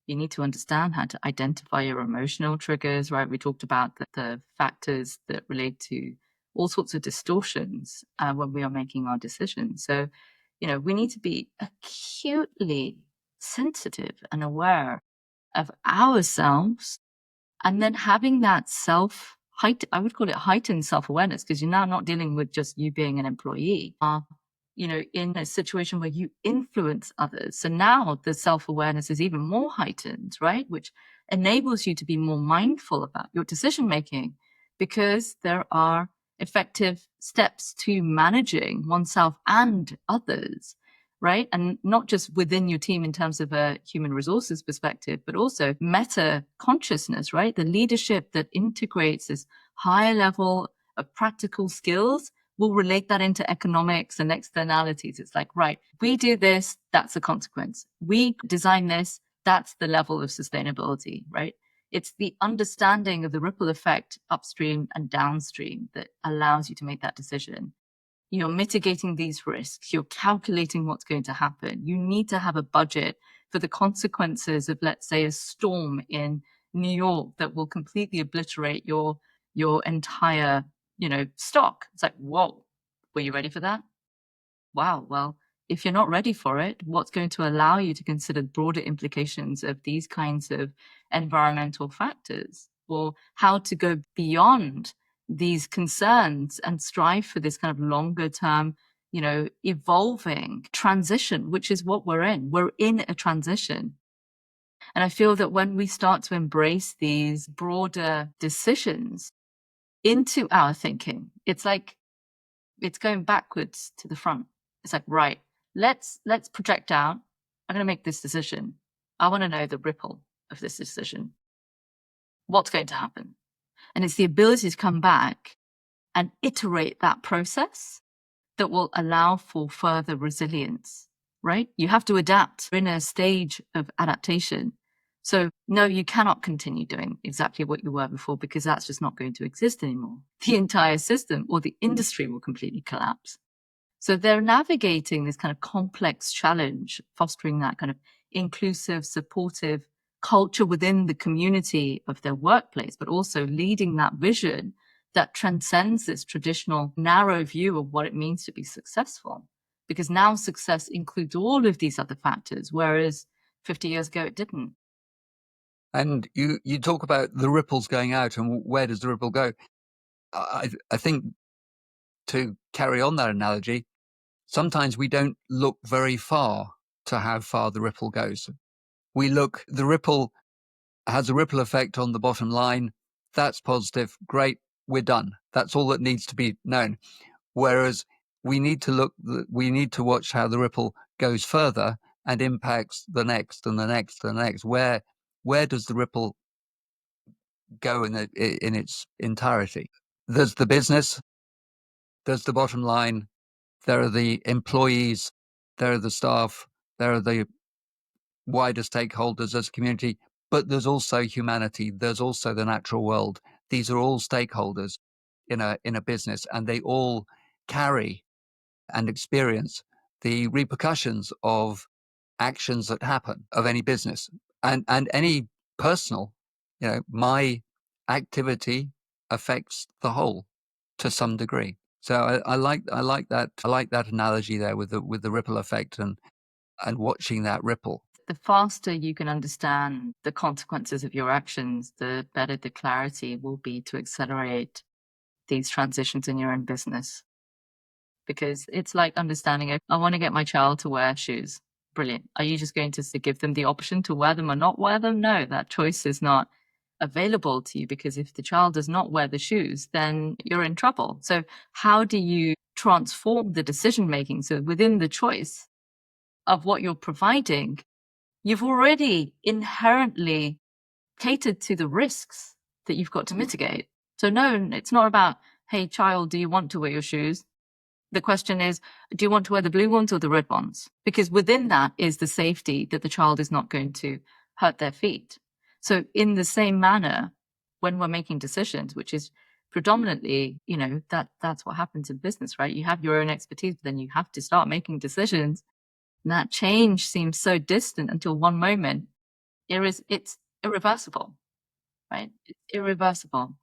you need to understand how to identify your emotional triggers, right? We talked about the factors that relate to all sorts of distortions when we are making our decisions. So, we need to be acutely sensitive and aware of ourselves, and then having that I would call it heightened self-awareness, because you're now not dealing with just you being an employee, in a situation where you influence others. So now the self-awareness is even more heightened, right? Which enables you to be more mindful about your decision-making, because there are effective steps to managing oneself and others, right? And not just within your team in terms of a human resources perspective, but also meta consciousness, right? The leadership that integrates this higher level of practical skills will relate that into economics and externalities. It's like, right, we do this, that's a consequence. We design this, that's the level of sustainability, right? It's the understanding of the ripple effect upstream and downstream that allows you to make that decision. You're mitigating these risks. You're calculating what's going to happen. You need to have a budget for the consequences of, let's say, a storm in New York that will completely obliterate your entire, stock. It's like, whoa, were you ready for that? Wow. Well, if you're not ready for it, what's going to allow you to consider broader implications of these kinds of environmental factors, or how to go beyond these concerns and strive for this kind of longer term, evolving transition, which is what we're in. We're in a transition. And I feel that when we start to embrace these broader decisions into our thinking, it's like it's going backwards to the front. It's like, right, let's project out. I'm going to make this decision. I want to know the ripple of this decision. What's going to happen? And it's the ability to come back and iterate that process that will allow for further resilience, right? You have to adapt. We're in a stage of adaptation. So no, you cannot continue doing exactly what you were before, because that's just not going to exist anymore. The entire system or the industry will completely collapse. So they're navigating this kind of complex challenge, fostering that kind of inclusive, supportive culture within the community of their workplace, but also leading that vision that transcends this traditional narrow view of what it means to be successful. Because now success includes all of these other factors, whereas 50 years ago it didn't. And you talk about the ripples going out, and where does the ripple go? I think, to carry on that analogy, sometimes we don't look very far to how far the ripple goes. The ripple has a ripple effect on the bottom line. That's positive. Great. We're done. That's all that needs to be known. Whereas we need to watch how the ripple goes further and impacts the next and the next and the next. Where does the ripple go in its entirety? There's the business, there's the bottom line, there are the employees, there are the staff, there are the wider stakeholders as a community, but there's also humanity, there's also the natural world. These are all stakeholders in a business, and they all carry and experience the repercussions of actions that happen of any business and any personal. My activity affects the whole to some degree. So I like that analogy there with the ripple effect and watching that ripple. The faster you can understand the consequences of your actions, the better the clarity will be to accelerate these transitions in your own business. Because it's like understanding, I want to get my child to wear shoes. Brilliant. Are you just going to give them the option to wear them or not wear them? No, that choice is not available to you, because if the child does not wear the shoes, then you're in trouble. So how do you transform the decision making? So within the choice of what you're providing, you've already inherently catered to the risks that you've got to mitigate. So no, it's not about, hey, child, do you want to wear your shoes? The question is, do you want to wear the blue ones or the red ones? Because within that is the safety that the child is not going to hurt their feet. So in the same manner, when we're making decisions, which is predominantly, that's what happens in business, right? You have your own expertise, but then you have to start making decisions. And that change seems so distant until one moment. It's irreversible, right? It's irreversible.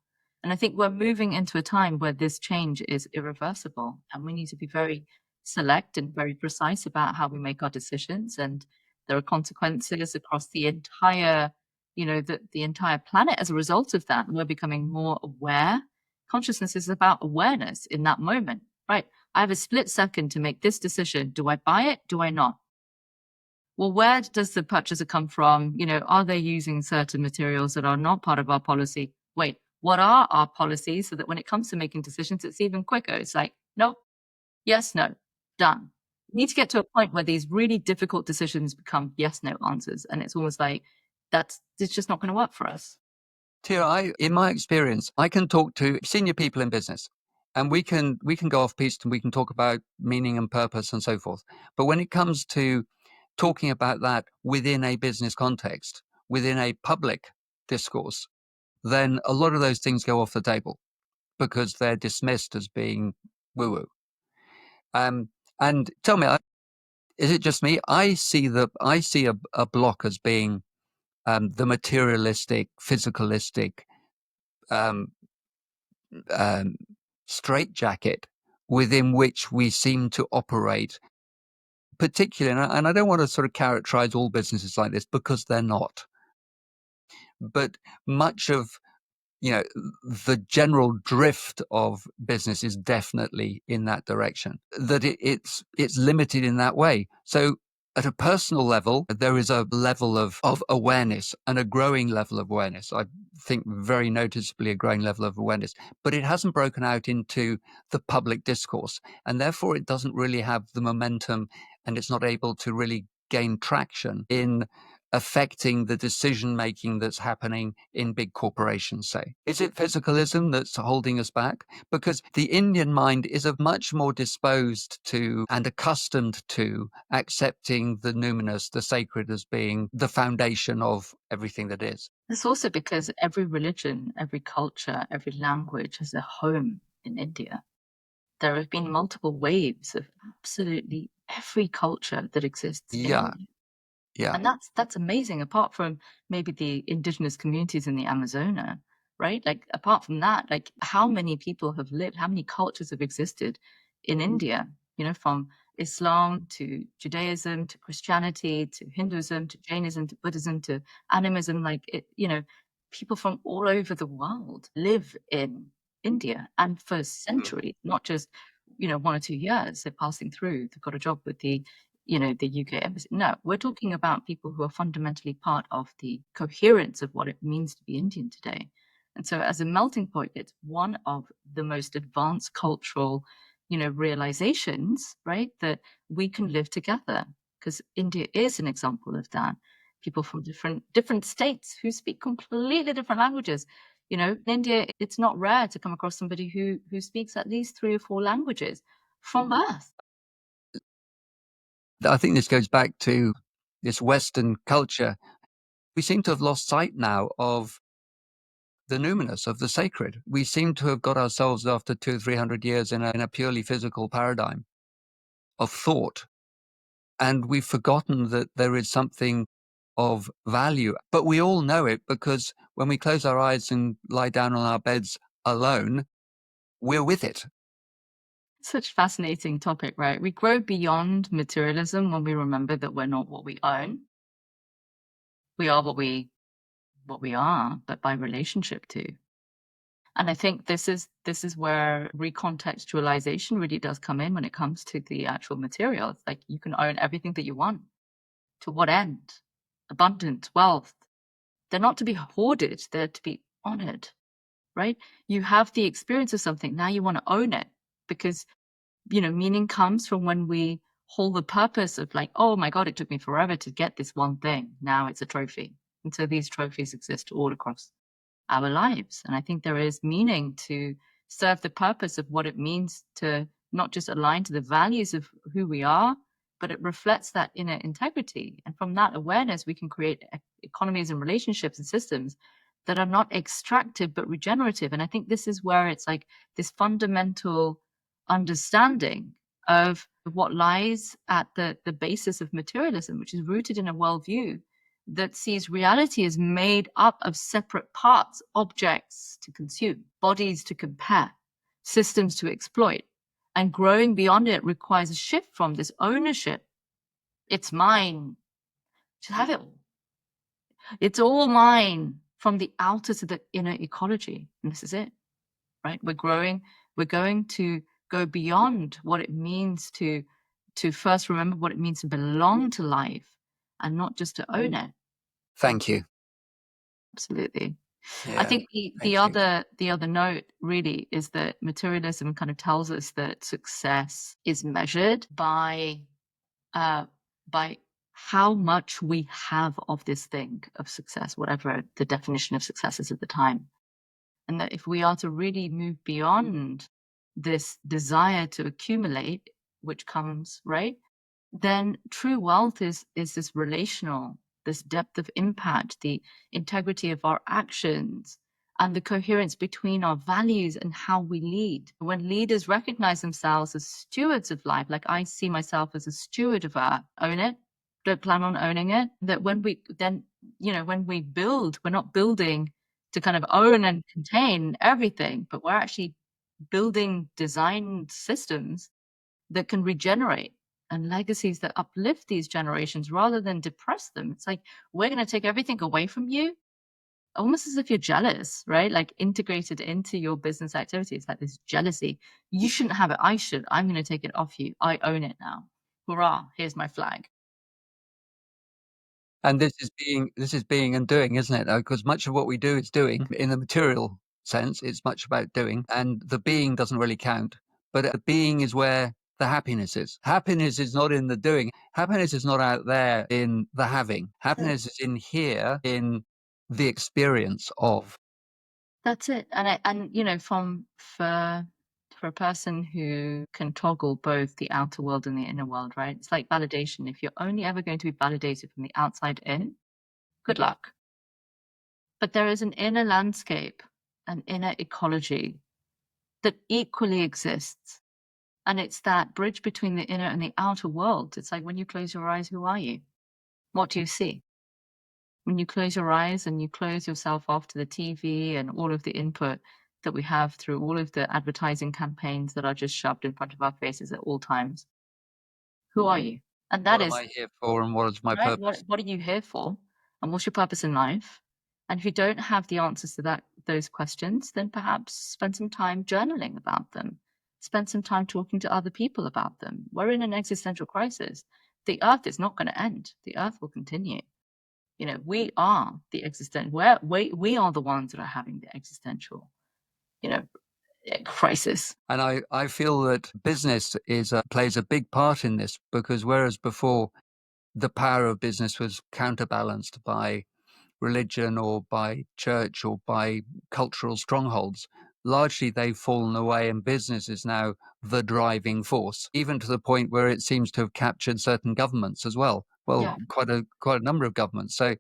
And I think we're moving into a time where this change is irreversible, and we need to be very select and very precise about how we make our decisions. And there are consequences across the entire, the entire planet as a result of that. And we're becoming more aware. Consciousness is about awareness in that moment, right? I have a split second to make this decision. Do I buy it? Do I not? Well, where does the purchaser come from? Are they using certain materials that are not part of our policy? Wait, what are our policies, so that when it comes to making decisions, it's even quicker? It's like, nope, yes, no, done. We need to get to a point where these really difficult decisions become yes, no answers. And it's almost like it's just not going to work for us. Tia, in my experience, I can talk to senior people in business, and we can go off piste and we can talk about meaning and purpose and so forth. But when it comes to talking about that within a business context, within a public discourse, then a lot of those things go off the table because they're dismissed as being woo-woo. And tell me, is it just me? I see a block as being the materialistic, physicalistic straitjacket within which we seem to operate. Particularly, and I don't want to sort of characterize all businesses like this, because they're not. But much of the general drift of business is definitely in that direction, that it's limited in that way. So at a personal level, there is a level of awareness, and a growing level of awareness. I think very noticeably a growing level of awareness, but it hasn't broken out into the public discourse, and therefore it doesn't really have the momentum, and it's not able to really gain traction in affecting the decision making that's happening in big corporations, say? Is it physicalism that's holding us back? Because the Indian mind is a much more disposed to and accustomed to accepting the numinous, the sacred, as being the foundation of everything that is. It's also because every religion, every culture, every language has a home in India. There have been multiple waves of absolutely every culture that exists in Yeah, India. yeah. And that's amazing, apart from maybe the indigenous communities in the Amazonia, right? Like, apart from that, like, how many people have lived, how many cultures have existed in India, you know, from Islam to Judaism to Christianity to Hinduism to Jainism to Buddhism to animism, like, it, you know, people from all over the world live in India, and for centuries, not just, you know, 1 or 2 years, they're passing through, they've got a job with the, you know, the UK embassy. No, we're talking about people who are fundamentally part of the coherence of what it means to be Indian today. And so as a melting point, it's one of the most advanced cultural, you know, realizations, right? That we can live together, because India is an example of that. People from different states who speak completely different languages. You know, in India, it's not rare to come across somebody who speaks at least 3 or 4 languages from birth. I think this goes back to this Western culture. We seem to have lost sight now of the numinous, of the sacred. We seem to have got ourselves, after 200-300 years, in a purely physical paradigm of thought. And we've forgotten that there is something of value. But we all know it, because when we close our eyes and lie down on our beds alone, we're with it. Such a fascinating topic, right? We grow beyond materialism when we remember that we're not what we own. We are what we are, but by relationship to. And I think this is where recontextualization really does come in when it comes to the actual material. It's like, you can own everything that you want. To what end? Abundance, wealth. They're not to be hoarded, they're to be honored, right? You have the experience of something, now you want to own it, because, you know, meaning comes from when we hold the purpose of, like, oh my God, it took me forever to get this one thing. Now it's a trophy. And so these trophies exist all across our lives. And I think there is meaning to serve the purpose of what it means to not just align to the values of who we are, but it reflects that inner integrity. And from that awareness, we can create economies and relationships and systems that are not extractive, but regenerative. And I think this is where it's like this fundamental understanding of what lies at the basis of materialism, which is rooted in a worldview that sees reality as made up of separate parts, objects to consume, bodies to compare, systems to exploit. And growing beyond it requires a shift from this ownership. It's mine. To have it all. It's all mine, from the outer to the inner ecology. And this is it, right? We're going to go beyond what it means to first remember what it means to belong to life and not just to own it. Thank you. Absolutely. Yeah, I think thank you. the other note really is that materialism kind of tells us that success is measured uh, by how much we have of this thing of success, whatever the definition of success is at the time. And that if we are to really move beyond this desire to accumulate, which comes, right, then true wealth is this relational, this depth of impact, the integrity of our actions, and the coherence between our values and how we lead. When leaders recognize themselves as stewards of life, like I see myself as a steward of art, own it, don't plan on owning it, that when we then, you know, when we build, we're not building to kind of own and contain everything, but we're actually building design systems that can regenerate and legacies that uplift these generations rather than depress them. It's like, we're going to take everything away from you, almost as if you're jealous, right? Like, integrated into your business activities, like this jealousy. You shouldn't have it. I should. I'm going to take it off you. I own it now. Hurrah. Here's my flag. And this is being and doing, isn't it? Because much of what we do is doing in the material sense. It's much about doing, and the being doesn't really count. But the being is where the happiness is. Happiness is not in the doing. Happiness is not out there in the having. Happiness is in here, in the experience of. That's it. And you know, for a person who can toggle both the outer world and the inner world, right? It's like validation. If you're only ever going to be validated from the outside in, good luck. But there is an inner landscape, an inner ecology that equally exists. And it's that bridge between the inner and the outer world. It's like when you close your eyes, who are you? What do you see? When you close your eyes and you close yourself off to the TV and all of the input that we have through all of the advertising campaigns that are just shoved in front of our faces at all times, who are you? And that What am is, I here for, and what is my right, purpose? what are you here for? And what's your purpose in life? And if you don't have the answers to those questions, then perhaps spend some time journaling about them. Spend some time talking to other people about them. We're in an existential crisis. The earth is not going to end. The earth will continue. You know, we are the existential. We are the ones that are having the existential, you know, crisis. And I feel that business plays a big part in this, because whereas before the power of business was counterbalanced by religion or by church or by cultural strongholds, largely they've fallen away, and business is now the driving force, even to the point where it seems to have captured certain governments as well. Well, Yeah. quite a number of governments. So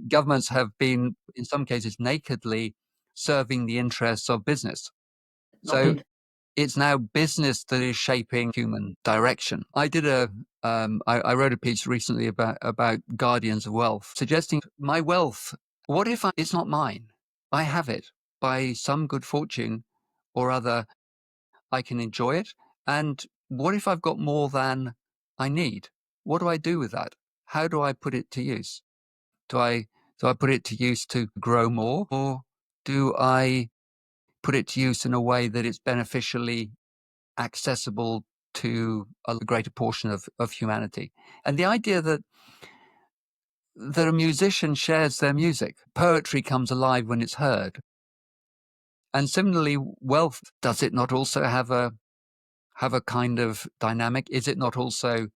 governments have been, in some cases, nakedly serving the interests of business. So Lobbied. it's now business that is shaping human direction. I did I wrote a piece recently about guardians of wealth, suggesting my wealth, what if it's not mine? I have it by some good fortune or other. I can enjoy it. And what if I've got more than I need? What do I do with that? How do I put it to use? Do I put it to use to grow more, or do I put it to use in a way that it's beneficially accessible to a greater portion of humanity? And the idea that a musician shares their music, poetry comes alive when it's heard. And similarly, wealth, does it not also have a kind of dynamic? Is it not also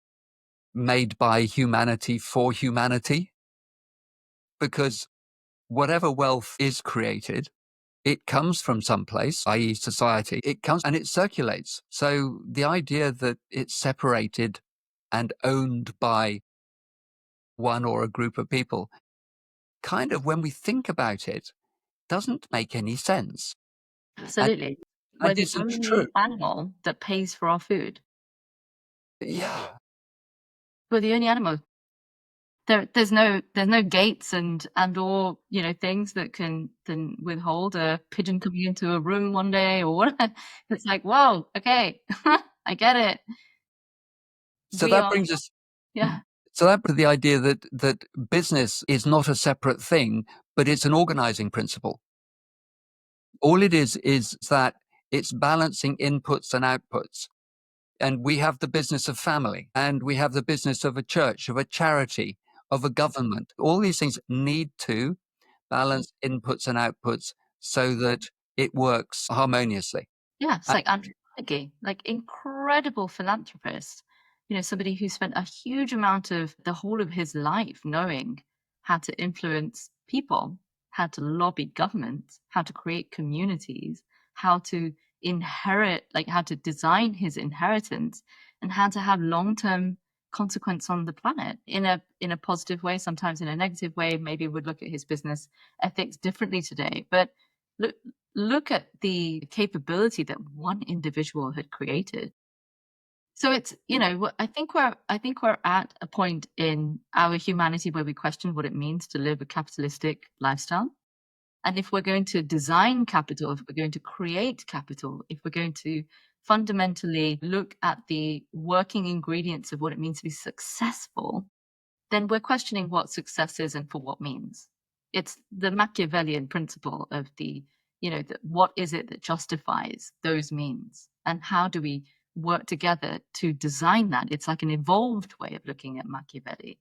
made by humanity for humanity? Because whatever wealth is created, it comes from someplace, i.e. society. It comes and it circulates. So the idea that it's separated and owned by one or a group of people, kind of, when we think about it, doesn't make any sense. Absolutely. And We're the isn't true. only animal that pays for our food. Yeah. We're the only animal. There's no gates and or you know things that can then withhold a pigeon coming into a room one day or whatever. It's like, whoa, okay, I get it. So We that are, brings us yeah, So that the idea that business is not a separate thing, but it's an organizing principle. All it is that it's balancing inputs and outputs. And we have the business of family, and we have the business of a church, of a charity, of a government. All these things need to balance inputs and outputs so that it works harmoniously. yeah. It's And like Andrew Carnegie, like incredible philanthropist. You know, somebody who spent a huge amount of the whole of his life knowing how to influence people, how to lobby governments, how to create communities, how to inherit, like how to design his inheritance, and how to have long-term consequence on the planet in a positive way, sometimes in a negative way. Maybe we'd look at his business ethics differently today, but look at the capability that one individual had created. So it's, you know, I think we're at a point in our humanity where we question what it means to live a capitalistic lifestyle. And if we're going to design capital, if we're going to create capital, if we're going to fundamentally look at the working ingredients of what it means to be successful, then we're questioning what success is and for what means. It's the Machiavellian principle of what is it that justifies those means? And how do we work together to design that? It's like an evolved way of looking at Machiavelli,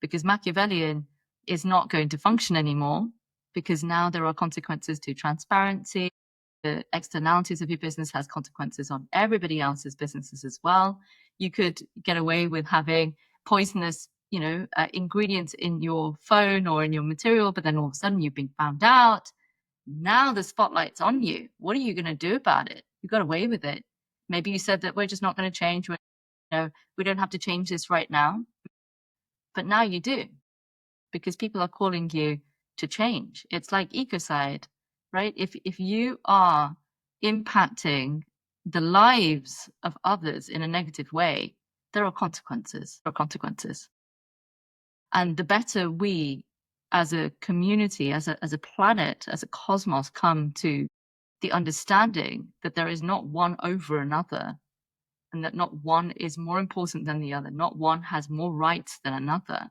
because Machiavellian is not going to function anymore, because now there are consequences to transparency. The externalities of your business has consequences on everybody else's businesses as well. You could get away with having poisonous, ingredients in your phone or in your material, but then all of a sudden you've been found out. Now the spotlight's on you. What are you going to do about it? You got away with it. Maybe you said that we're just not going to change. We don't have to change this right now. But now you do, because people are calling you to change. It's like ecocide, right? If you are impacting the lives of others in a negative way, there are consequences. And the better we as a community, as a planet, as a cosmos come to the understanding that there is not one over another, and that not one is more important than the other, not one has more rights than another,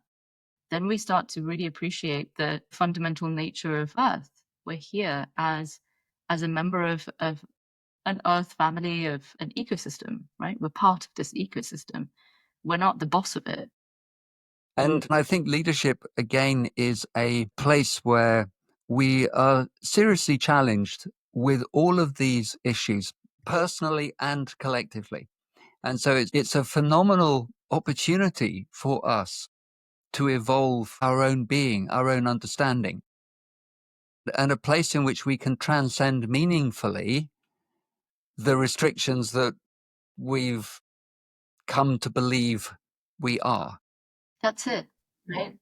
then we start to really appreciate the fundamental nature of Earth. We're here as a member of an Earth family, of an ecosystem, right? We're part of this ecosystem. We're not the boss of it. And I think leadership, again, is a place where we are seriously challenged with all of these issues, personally and collectively. And so it's a phenomenal opportunity for us to evolve our own being, our own understanding, and a place in which we can transcend meaningfully the restrictions that we've come to believe we are. That's it, right?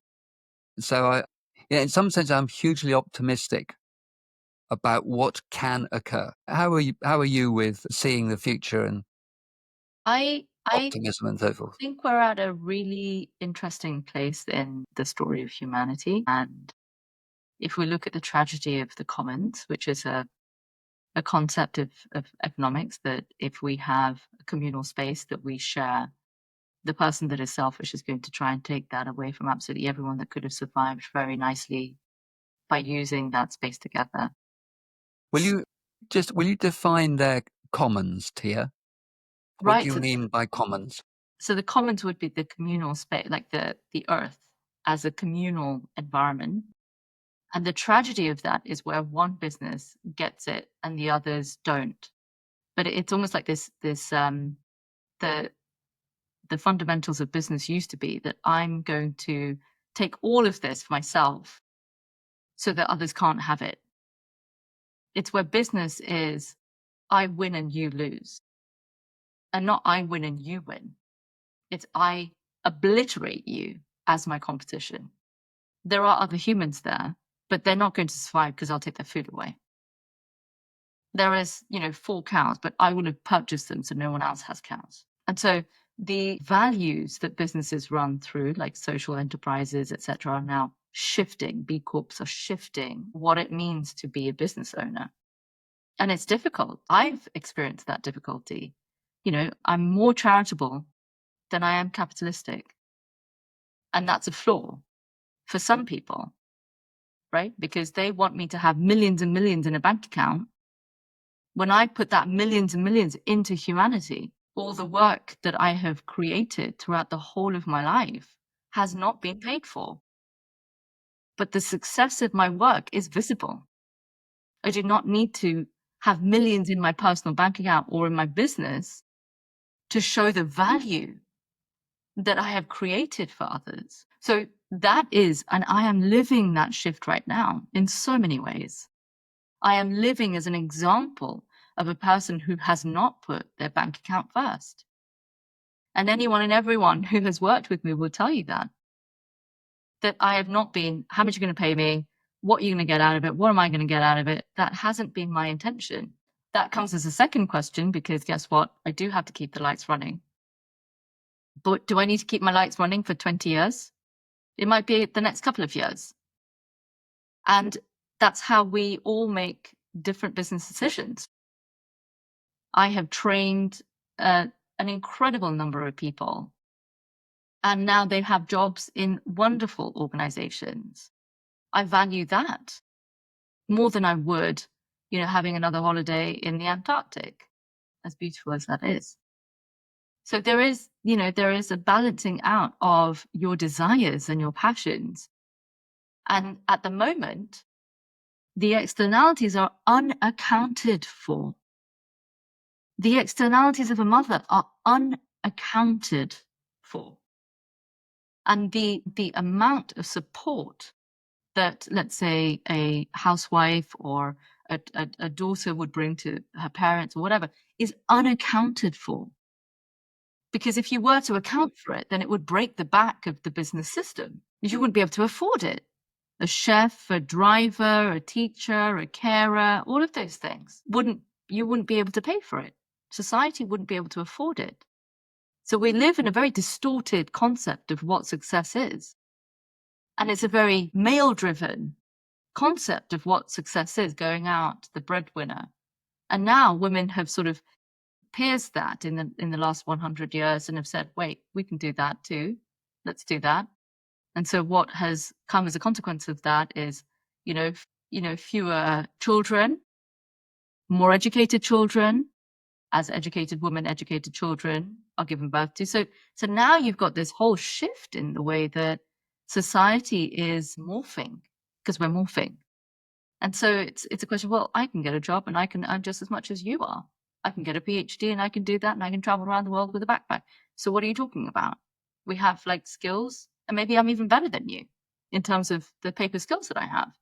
So in some sense, I'm hugely optimistic about what can occur. How are you with seeing the future and I optimism and so forth? think we're at a really interesting place in the story of humanity. And if we look at the tragedy of the commons, which is a concept of economics, that if we have a communal space that we share, the person that is selfish is going to try and take that away from absolutely everyone that could have survived very nicely by using that space together. Will you define their commons, Tia? What do Right. you mean by commons? So the commons would be the communal space, like the earth as a communal environment. And the tragedy of that is where one business gets it and the others don't. But it's almost like the fundamentals of business used to be that I'm going to take all of this for myself so that others can't have it. It's where business is I win and you lose, and not I win and you win. It's I obliterate you as my competition. There are other humans there, but they're not going to survive because I'll take their food away. There is, 4 cows, but I will have purchased them so no one else has cows. And so the values that businesses run through, like social enterprises, etc., are now shifting. B Corps are shifting what it means to be a business owner. And it's difficult. I've experienced that difficulty. I'm more charitable than I am capitalistic. And that's a flaw for some people, right? Because they want me to have millions and millions in a bank account. When I put that millions and millions into humanity, all the work that I have created throughout the whole of my life has not been paid for. But the success of my work is visible. I do not need to have millions in my personal bank account or in my business to show the value that I have created for others. So that is, and I am living that shift right now in so many ways. I am living as an example of a person who has not put their bank account first. And anyone and everyone who has worked with me will tell you that I have not been, how much are you going to pay me? What are you going to get out of it? What am I going to get out of it? That hasn't been my intention. That comes as a second question, because guess what? I do have to keep the lights running. But do I need to keep my lights running for 20 years? It might be the next couple of years. And that's how we all make different business decisions. I have trained an incredible number of people, and now they have jobs in wonderful organizations. I value that more than I would, having another holiday in the Antarctic, as beautiful as that is. So there is a balancing out of your desires and your passions. And at the moment, The externalities are unaccounted for. The externalities of a mother are unaccounted for. And the amount of support that, let's say, a housewife or a daughter would bring to her parents or whatever is unaccounted for. Because if you were to account for it, then it would break the back of the business system. You wouldn't be able to afford it. A chef, a driver, a teacher, a carer, all of those things you wouldn't be able to pay for it. Society wouldn't be able to afford it. So we live in a very distorted concept of what success is. And it's a very male-driven concept of what success is, going out, the breadwinner. And now women have sort of pierced that in the last 100 years and have said, wait, we can do that too. Let's do that. And so what has come as a consequence of that is, fewer children, more educated children, as educated women, educated children are given birth to. So now you've got this whole shift in the way that society is morphing, because we're morphing. And so it's a question, well, I can get a job and I can earn just as much as you are. I can get a PhD and I can do that and I can travel around the world with a backpack. So what are you talking about? We have like skills, and maybe I'm even better than you in terms of the paper skills that I have,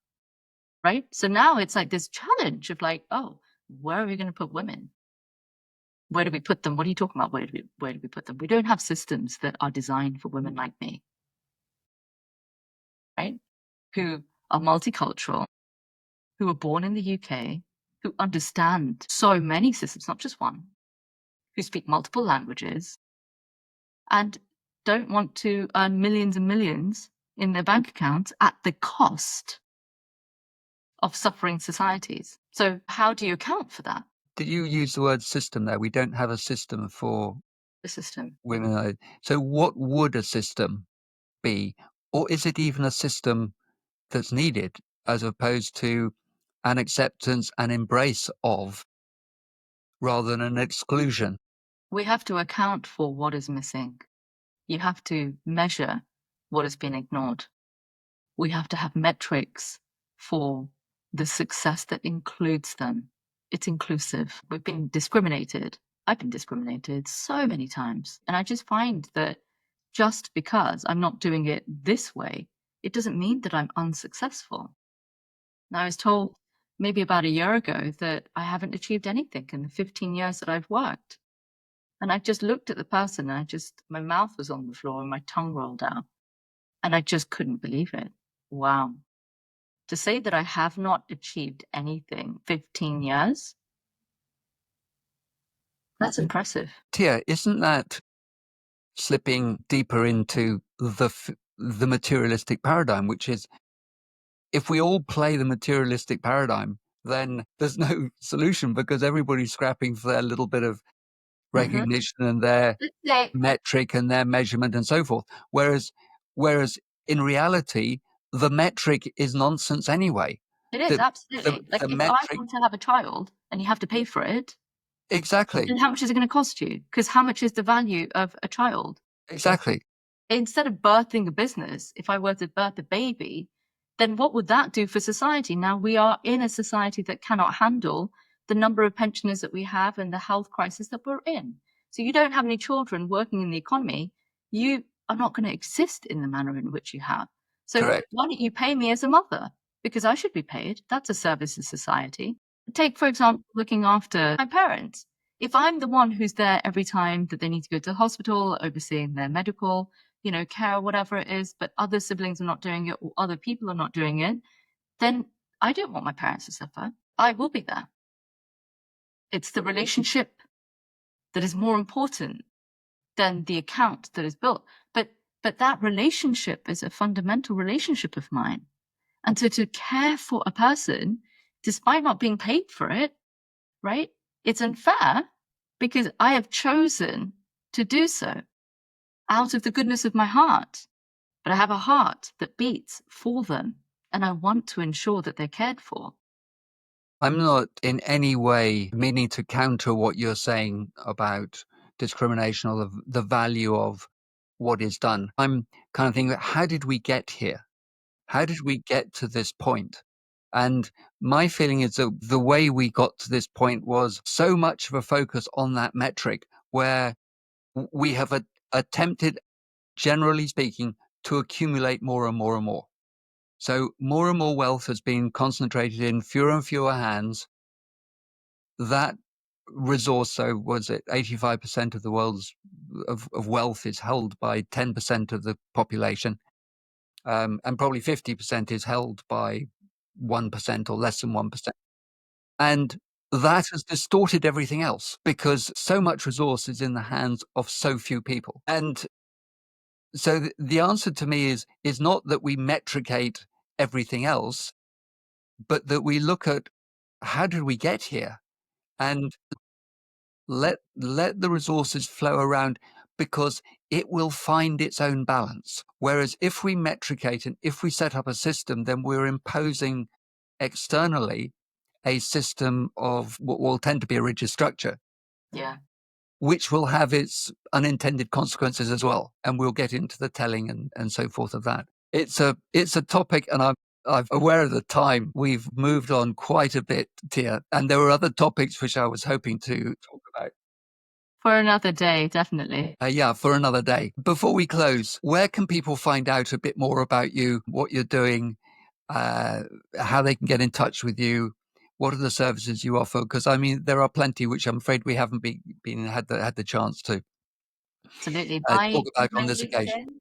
right? So now it's like this challenge of like, oh, where are we going to put women? Where do we put them? What are you talking about? Where do we put them? We don't have systems that are designed for women like me, right? Who are multicultural, who were born in the UK, who understand so many systems, not just one, who speak multiple languages, and don't want to earn millions and millions in their bank accounts at the cost of suffering societies. So how do you account for that? Did you use the word system there? We don't have a system for The system. women. So what would a system be? Or is it even a system that's needed as opposed to an acceptance and embrace of rather than an exclusion? We have to account for what is missing. You have to measure what has been ignored. We have to have metrics for the success that includes them. It's inclusive. We've been discriminated. I've been discriminated so many times. And I just find that just because I'm not doing it this way, it doesn't mean that I'm unsuccessful. Now, I was told maybe about a year ago that I haven't achieved anything in the 15 years that I've worked. And I just looked at the person and my mouth was on the floor and my tongue rolled out. And I just couldn't believe it. Wow. To say that I have not achieved anything 15 years, that's impressive. Tia, isn't that slipping deeper into the materialistic paradigm, which is if we all play the materialistic paradigm, then there's no solution because everybody's scrapping for their little bit of recognition and their metric and their measurement and so forth. Whereas in reality, the metric is nonsense anyway. It is, absolutely. Like if I want to have a child and you have to pay for it, exactly. Then how much is it going to cost you? Because how much is the value of a child? Exactly. Instead of birthing a business, if I were to birth a baby, then what would that do for society? Now we are in a society that cannot handle the number of pensioners that we have and the health crisis that we're in. So you don't have any children working in the economy, you are not going to exist in the manner in which you have. So Correct. Why don't you pay me as a mother? Because I should be paid. That's a service to society. Take, for example, looking after my parents. If I'm the one who's there every time that they need to go to the hospital, overseeing their medical, care, whatever it is, but other siblings are not doing it or other people are not doing it, then I don't want my parents to suffer. I will be there. It's the relationship that is more important than the account that is built. But that relationship is a fundamental relationship of mine. And so to care for a person, despite not being paid for it, right? It's unfair because I have chosen to do so out of the goodness of my heart. But I have a heart that beats for them, and I want to ensure that they're cared for. I'm not in any way meaning to counter what you're saying about discrimination or the value of what is done. I'm kind of thinking, how did we get here? How did we get to this point? And my feeling is that the way we got to this point was so much of a focus on that metric, where we have attempted, generally speaking, to accumulate more and more and more. So more and more wealth has been concentrated in fewer and fewer hands. That resource, so was it 85% of the world's of wealth is held by 10% of the population, and probably 50% is held by 1% or less than 1%. And that has distorted everything else because so much resource is in the hands of so few people. And so the answer to me is not that we metricate everything else, but that we look at how did we get here, and let the resources flow around, because it will find its own balance. Whereas if we metricate and if we set up a system, then we're imposing externally a system of what will tend to be a rigid structure. Yeah. Which will have its unintended consequences as well. And we'll get into the telling and so forth of that. It's a topic, and I'm aware of the time. We've moved on quite a bit, Tia, and there were other topics which I was hoping to talk about. For another day, definitely. Yeah, for another day. Before we close, where can people find out a bit more about you, what you're doing, how they can get in touch with you? What are the services you offer? Because I mean, there are plenty which I'm afraid we haven't had the chance to Absolutely. talk about My on this occasion. LinkedIn.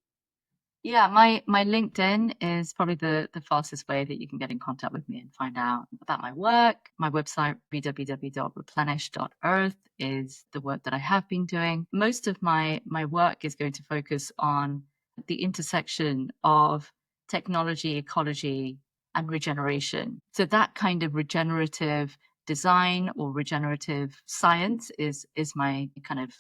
Yeah, my LinkedIn is probably the fastest way that you can get in contact with me and find out about my work. My website, www.replenish.earth, is the work that I have been doing. Most of my work is going to focus on the intersection of technology, ecology, and regeneration. So that kind of regenerative design or regenerative science is my kind of,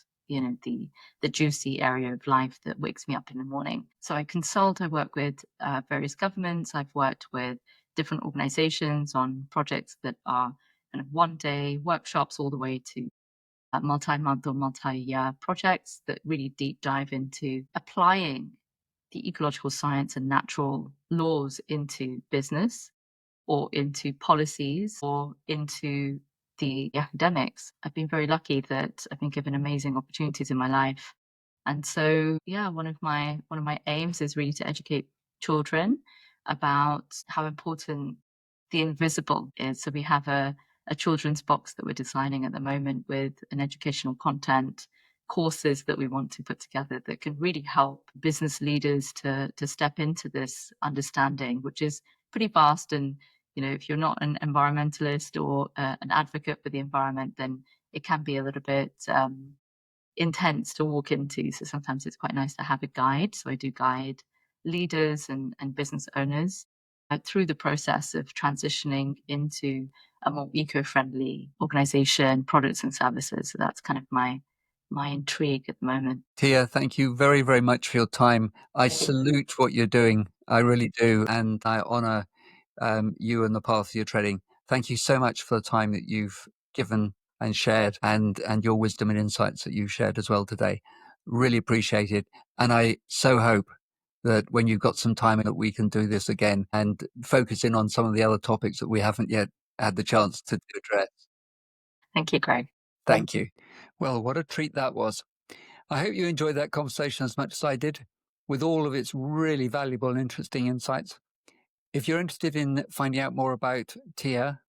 the juicy area of life that wakes me up in the morning. So I consult, I work with various governments, I've worked with different organizations on projects that are kind of one-day workshops all the way to multi-month or multi-year projects that really deep dive into applying the ecological science and natural laws into business or into policies or into the academics. I've been very lucky that I've been given amazing opportunities in my life. And so, yeah, one of my aims is really to educate children about how important the invisible is. So we have a children's box that we're designing at the moment with an educational content, courses that we want to put together that can really help business leaders to step into this understanding, which is pretty vast. And if you're not an environmentalist or an advocate for the environment, then it can be a little bit intense to walk into. So sometimes it's quite nice to have a guide. So I do guide leaders and business owners through the process of transitioning into a more eco-friendly organization, products and services. So that's kind of my intrigue at the moment. Tia, thank you very, very much for your time. I salute what you're doing. I really do. And I honor you and the path you're treading. Thank you so much for the time that you've given and shared, and your wisdom and insights that you've shared as well today. Really appreciate it. And I so hope that when you've got some time that we can do this again and focus in on some of the other topics that we haven't yet had the chance to address. Thank you, Greg. Thank you. Well, what a treat that was. I hope you enjoyed that conversation as much as I did, with all of its really valuable and interesting insights. If you're interested in finding out more about Tia,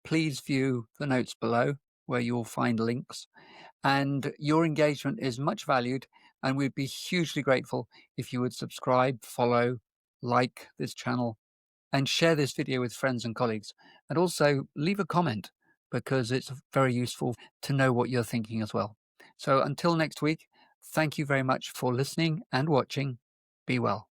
please view the notes below where you'll find links. And your engagement is much valued, and we'd be hugely grateful if you would subscribe, follow, like this channel, and share this video with friends and colleagues. And also leave a comment, because it's very useful to know what you're thinking as well. So until next week, thank you very much for listening and watching. Be well.